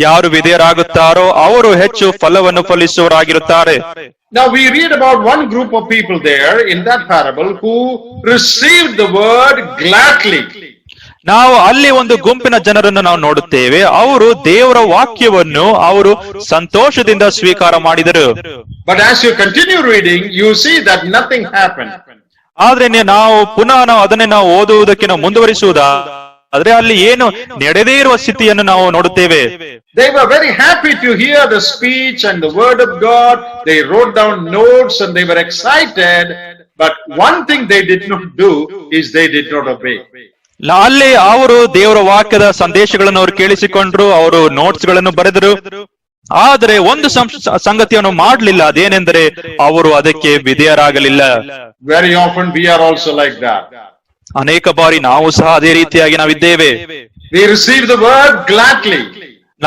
ಯಾರು ವಿಧೇಯರಾಗುತ್ತಾರೋ ಅವರು ಹೆಚ್ಚು ಫಲವನ್ನು ಫಲಿಸುವವರಾಗಿರುತ್ತಾರೆ. Now we read about one group of people there in that parable who received the word gladly. ನಾವು ಅಲ್ಲಿ ಒಂದು ಗುಂಪಿನ ಜನರನ್ನು ನಾವು ನೋಡುತ್ತೇವೆ. ಅವರು ದೇವರ ವಾಕ್ಯವನ್ನು ಅವರು ಸಂತೋಷದಿಂದ ಸ್ವೀಕಾರ ಮಾಡಿದರು. But as you continue reading, you see that nothing happened. ಆದ್ರೆ ನಾವು ಅದನ್ನೇ ನಾವು ಓದುವುದಕ್ಕೆ ನಾವು ಮುಂದುವರಿಸುವುದಾದ್ರೆ ಅಲ್ಲಿ ಏನು ನಡೆದೇ ಇರುವ ಸ್ಥಿತಿಯನ್ನು ನಾವು ನೋಡುತ್ತೇವೆ. They were very happy to hear the speech and the word of God. They wrote down notes and they were excited. But one thing they did not do is they did not obey. ಅಲ್ಲಿ ಅವರು ದೇವರ ವಾಕ್ಯದ ಸಂದೇಶಗಳನ್ನು ಅವರು ಕೇಳಿಸಿಕೊಂಡ್ರು, ಅವರು ನೋಟ್ಸ್ ಗಳನ್ನು ಬರೆದರು. ಆದರೆ ಒಂದು ಸಂಗತಿಯನ್ನು ಮಾಡಲಿಲ್ಲ, ಅದೇನೆಂದರೆ ಅವರು ಅದಕ್ಕೆ ವಿಧೇಯರಾಗಲಿಲ್ಲ. Very often we are also like that. ಅನೇಕ ಬಾರಿ ನಾವು ಸಹ ಅದೇ ರೀತಿಯಾಗಿ ನಾವಿದ್ದೇವೆ. We receive the word gladly.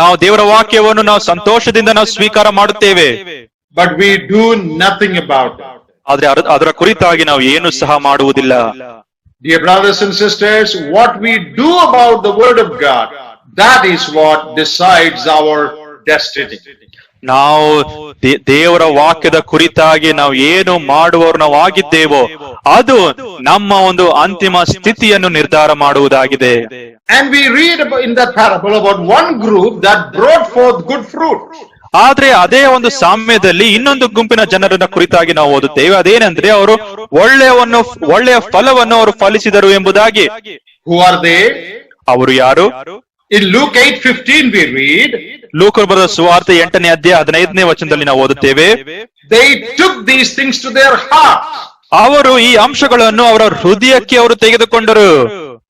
ನಾವು ದೇವರ ವಾಕ್ಯವನ್ನು ನಾವು ಸಂತೋಷದಿಂದ ನಾವು ಸ್ವೀಕಾರ ಮಾಡುತ್ತೇವೆ. But we do nothing about it. ಆದ್ರೆ ಅದರ ಕುರಿತಾಗಿ ನಾವು ಏನು ಸಹ ಮಾಡುವುದಿಲ್ಲ. Dear brothers and sisters, what we do about the word of God, that is what decides our destiny. ನಾವು ದೇವರ ವಾಕ್ಯದ ಕುರಿತಾಗಿ ನಾವು ಏನು ಮಾಡುವವರು ನಾವು ಆಗಿದ್ದೇವೋ ಅದು ನಮ್ಮ ಒಂದು ಅಂತಿಮ ಸ್ಥಿತಿಯನ್ನು ನಿರ್ಧಾರ ಮಾಡುವುದಾಗಿದೆ. And we read in that parable about one group that brought forth good fruit. ಆದ್ರೆ ಅದೇ ಒಂದು ಸಾಮ್ಯದಲ್ಲಿ ಇನ್ನೊಂದು ಗುಂಪಿನ ಜನರನ್ನ ಕುರಿತಾಗಿ ನಾವು ಓದುತ್ತೇವೆ. ಅದೇನೆಂದ್ರೆ ಅವರು ಒಳ್ಳೆಯ ಫಲವನ್ನು ಅವರು ಫಲಿಸಿದರು ಎಂಬುದಾಗಿ. Who are they? ಅವರು ಯಾರು? In Luke 8:15 we read, ಲೂಕನು ಬರೆದ ಸುವಾರ್ತೆ 8ನೇ ಅಧ್ಯಾಯ 15ನೇ ವಚನದಲ್ಲಿ ನಾವು ಓದುತ್ತೇವೆ, they took these things to their hearts. ಅವರು ಈ ಅಂಶಗಳನ್ನು ಅವರ ಹೃದಯಕ್ಕೆ ಅವರು ತೆಗೆದುಕೊಂಡರು.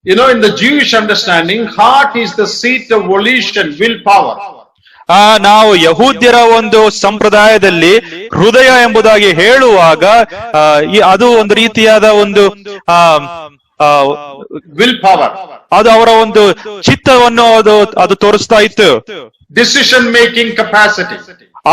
You know, in the Jewish understanding, heart is the seat of volition, willpower. ನಾವು ಯಹೂದ್ಯರ ಒಂದು ಸಂಪ್ರದಾಯದಲ್ಲಿ ಹೃದಯ ಎಂಬುದಾಗಿ ಹೇಳುವಾಗ ಅದು ಒಂದು ರೀತಿಯಾದ ಒಂದು ವಿಲ್ ಪವರ್, ಅದು ಅವರ ಒಂದು ಚಿತ್ತವನ್ನು ಅದು ತೋರಿಸ್ತಾ ಇತ್ತು. ಡಿಸಿಷನ್ ಮೇಕಿಂಗ್ ಕೆಪಾಸಿಟಿ,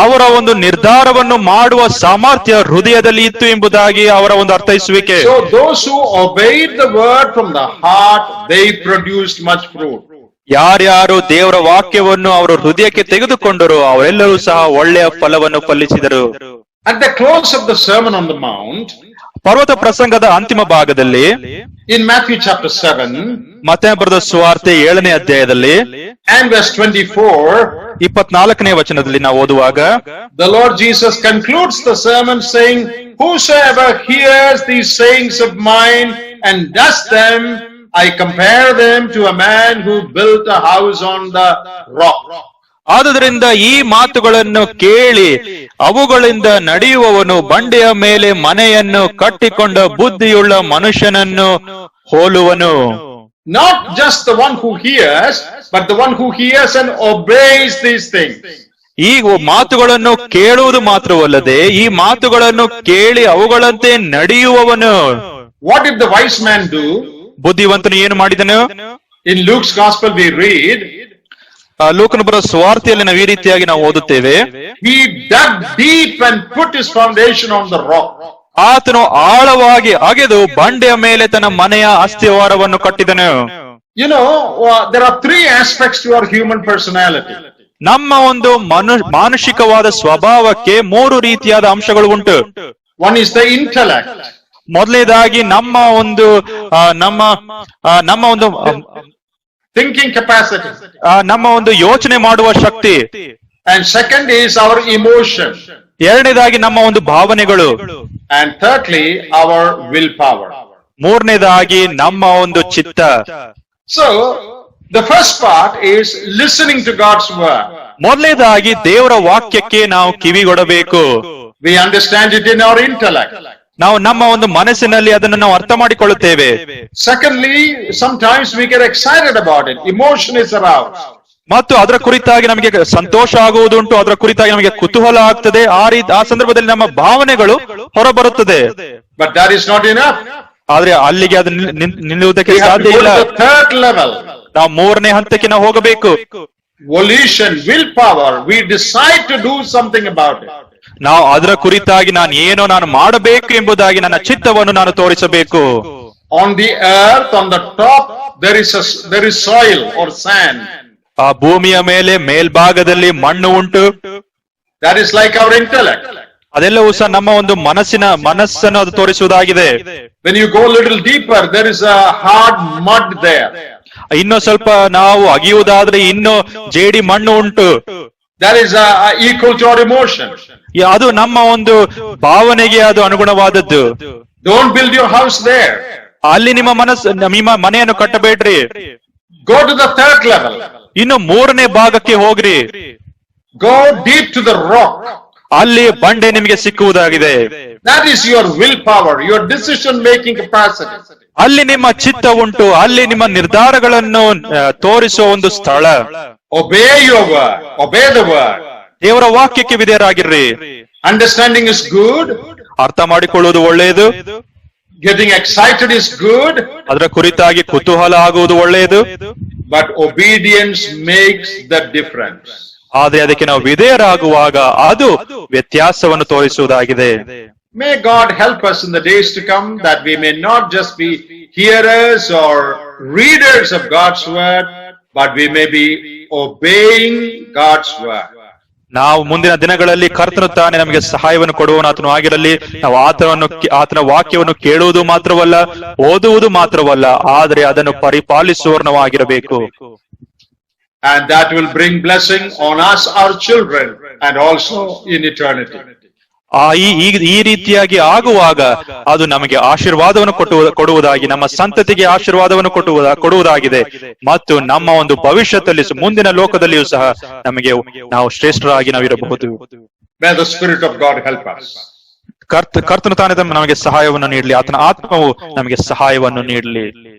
ಅವರ ಒಂದು ನಿರ್ಧಾರವನ್ನು ಮಾಡುವ ಸಾಮರ್ಥ್ಯ ಹೃದಯದಲ್ಲಿ ಇತ್ತು ಎಂಬುದಾಗಿ ಅವರ ಒಂದು ಅರ್ಥೈಸುವಿಕೆ. So those who obeyed the word from the heart, they produced much fruit. ಯಾರ್ಯಾರು ದೇವರ ವಾಕ್ಯವನ್ನು ಅವರು ಹೃದಯಕ್ಕೆ ತೆಗೆದುಕೊಂಡರು ಅವರೆಲ್ಲರೂ ಸಹ ಒಳ್ಳೆಯ ಫಲವನ್ನು ಫಲಿಸಿದರು. At the close of the Sermon on the Mount, ಪರ್ವತ ಪ್ರಸಂಗದ ಅಂತಿಮ ಭಾಗದಲ್ಲಿ, in Matthew chapter 7, ಮತ್ತಾಯನ ಬರೆದ ಸುವಾರ್ತೆ 7ನೇ ಅಧ್ಯಾಯದಲ್ಲಿ and verse 24, 24ನೇ ವಚನದಲ್ಲಿ ನಾವು ಓದುವಾಗ, the Lord Jesus concludes the sermon saying, whosoever hears these sayings of mine and does them, I compare them to a man who built a house on the rock. ಆದುದರಿಂದ ಈ ಮಾತುಗಳನ್ನು ಕೇಳಿ ಅವುಗಳಿಂದ ನಡೆಯುವವನು ಬಂಡೆಯ ಮೇಲೆ ಮನೆಯನ್ನು ಕಟ್ಟಿಕೊಂಡ ಬುದ್ಧಿಯುಳ್ಳ ಮನುಷ್ಯನನ್ನು ಹೋಲುವನು. Not just the one who hears, but the one who hears and obeys these things. ಈ ಮಾತುಗಳನ್ನು ಕೇಳುವುದು ಮಾತ್ರವಲ್ಲದೆ ಈ ಮಾತುಗಳನ್ನು ಕೇಳಿ ಅವುಗಳಂತೆ ನಡೆಯುವವನು. What did the wise man do? ಬುದ್ಧಿವಂತನು ಏನು ಮಾಡಿದನು? In Luke's gospel we read, ಲೂಕನ ಬರೆದ ಸುವಾರ್ತೆಯಲ್ಲಿ ನಾವು ಈ ರೀತಿಯಾಗಿ ನಾವು ಓದುತ್ತೇವೆ, he dug deep and put his foundation on the rock. ಆತನು ಆಳವಾಗಿ ಅಗೆದು ಬಂಡೆಯ ಮೇಲೆ ತನ್ನ ಮನೆಯ ಅಸ್ಥಿವಾರವನ್ನು ಕಟ್ಟಿದನು. You know, there are three aspects to our human personality. ನಮ್ಮ ಒಂದು ಮಾನುಷಿಕವಾದ ಸ್ವಭಾವಕ್ಕೆ 3 ರೀತಿಯಾದ ಅಂಶಗಳು ಉಂಟು. One is the intellect. ಮೊದಲನೇದಾಗಿ ನಮ್ಮ ಒಂದು Thinking capacity. ನಮ್ಮ ಒಂದು ಯೋಚನೆ ಮಾಡುವ ಶಕ್ತಿ. And second is our emotion. ಎರಡನೇದಾಗಿ ನಮ್ಮ ಒಂದು ಭಾವನೆಗಳು. And thirdly, our willpower. ಮೂರನೇದಾಗಿ ನಮ್ಮ ಒಂದು ಚಿತ್ತ. So, the first part is listening to God's word. ಮೊದಲನೇದಾಗಿ ದೇವರ ವಾಕ್ಯಕ್ಕೆ ನಾವು ಕಿವಿಗೊಡಬೇಕು. We understand it in our intellect. ನಾವು ನಮ್ಮ ಒಂದು ಮನಸ್ಸಿನಲ್ಲಿ ಅದನ್ನು ನಾವು ಅರ್ಥ ಮಾಡಿಕೊಳ್ಳುತ್ತೇವೆ. Secondly, sometimes we get excited about it. Emotion is aroused. ಮತ್ತು ಅದರ ಕುರಿತಾಗಿ ನಮಗೆ ಸಂತೋಷ ಆಗುವುದುಂಟು, ಅದರ ಕುರಿತಾಗಿ ನಮಗೆ ಕುತೂಹಲ ಆಗ್ತದೆ. ಆ ಸಂದರ್ಭದಲ್ಲಿ ನಮ್ಮ ಭಾವನೆಗಳು ಹೊರಬರುತ್ತದೆ. But that is not enough. ಆದ್ರೆ ಅಲ್ಲಿಗೆ ಅದು ನಿಲ್ಲುವುದಕ್ಕೆ ಸಾಧ್ಯ ಇಲ್ಲ. Third level. ನಾವು 3ನೇ ಹಂತಕ್ಕೆ ನಾವು ಹೋಗಬೇಕು. Volition, willpower. We decide to do something about it. ನಾವು ಅದರ ಕುರಿತಾಗಿ ನಾನು ಮಾಡಬೇಕು ಎಂಬುದಾಗಿ ನನ್ನ ಚಿತ್ತವನ್ನು ನಾನು ತೋರಿಸಬೇಕು. On the earth, on the top, there is soil or sand. ಆ ಭೂಮಿಯ ಮೇಲೆ ಮೇಲ್ಭಾಗದಲ್ಲಿ ಮಣ್ಣು ಉಂಟು. That is like our intellect. ಅದೆಲ್ಲವೂ ಸಹ ನಮ್ಮ ಒಂದು ಮನಸ್ಸನ್ನು ಅದು ತೋರಿಸುವುದಾಗಿದೆ. When you go a little deeper, there is a hard mud there. ಇನ್ನು ಸ್ವಲ್ಪ ನಾವು ಅಗಿಯುವುದಾದ್ರೆ ಇನ್ನು ಜೇಡಿ ಮಣ್ಣು ಉಂಟು. That is equal to our emotion. ಅದು ನಮ್ಮ ಒಂದು ಭಾವನೆಗೆ ಅದು ಅನುಗುಣವಾದದ್ದು. Don't build your house there. ಅಲ್ಲಿ ನಿಮ್ಮ ಮನೆಯನ್ನು ಕಟ್ಟಬೇಡ್ರಿ. Go to the third level. ಇನ್ನು 3ನೇ ಭಾಗಕ್ಕೆ ಹೋಗ್ರಿ. Go deep to the rock. ಅಲ್ಲಿ ಬಂಡೆ ನಿಮಗೆ ಸಿಕ್ಕುವುದಾಗಿದೆ. That is your willpower, your decision making capacity. ಅಲ್ಲಿ ನಿಮ್ಮ ಚಿತ್ತ ಉಂಟು, ಅಲ್ಲಿ ನಿಮ್ಮ ನಿರ್ಧಾರಗಳನ್ನು ತೋರಿಸುವ ಒಂದು ಸ್ಥಳ. Obey your word. Obey the word. ದೇವರ ವಾಕ್ಯಕ್ಕೆ ವಿಧೇಯರಾಗಿರ್ರಿ. Understanding is good. ಅರ್ಥ ಮಾಡಿಕೊಳ್ಳುವುದು ಒಳ್ಳೆಯದು. Getting excited is good. ಅದರ ಕುರಿತಾಗಿ ಕುತೂಹಲ ಆಗುವುದು ಒಳ್ಳೆಯದು. But obedience makes the difference. ಆದ್ರೆ ಅದಕ್ಕೆ ನಾವು ವಿಧೇಯರಾಗುವಾಗ ಅದು ವ್ಯತ್ಯಾಸವನ್ನು ತೋರಿಸುವುದಾಗಿದೆ. May God help us in the days to come that we may not just be hearers or readers of God's word, but we may be obeying God's word. ನಾವು ಮುಂದಿನ ದಿನಗಳಲ್ಲಿ ಕರ್ತನು ತಾನೇ ನಮಗೆ ಸಹಾಯವನ್ನು ಕೊಡುವನು ಆತನು ಆಗಿರಲಿ. ನಾವು ಆತನ ವಾಕ್ಯವನ್ನು ಕೇಳುವುದು ಮಾತ್ರವಲ್ಲ, ಓದುವುದು ಮಾತ್ರವಲ್ಲ, ಆದರೆ ಅದನ್ನು ಪರಿಪಾಲಿಸುವವರು ನಾವು ಆಗಿರಬೇಕು. And that will bring blessing on us, our children, and also in eternity. ಈ ರೀತಿಯಾಗಿ ಆಗುವಾಗ ಅದು ನಮಗೆ ಆಶೀರ್ವಾದವನ್ನು ಕೊಡುವುದಾಗಿ, ನಮ್ಮ ಸಂತತಿಗೆ ಆಶೀರ್ವಾದವನ್ನು ಕೊಡುವುದಾಗಿದೆ. ಮತ್ತು ನಮ್ಮ ಒಂದು ಭವಿಷ್ಯದಲ್ಲಿ ಮುಂದಿನ ಲೋಕದಲ್ಲಿಯೂ ಸಹ ನಮಗೆ ನಾವು ಶ್ರೇಷ್ಠರಾಗಿ ನಾವಿರಬಹುದು. May the Spirit of God help us. ಕರ್ತನು ತಾನೇ ನಮಗೆ ಸಹಾಯವನ್ನು ನೀಡಲಿ, ಆತನ ಆತ್ಮವು ನಮಗೆ ಸಹಾಯವನ್ನು ನೀಡಲಿ.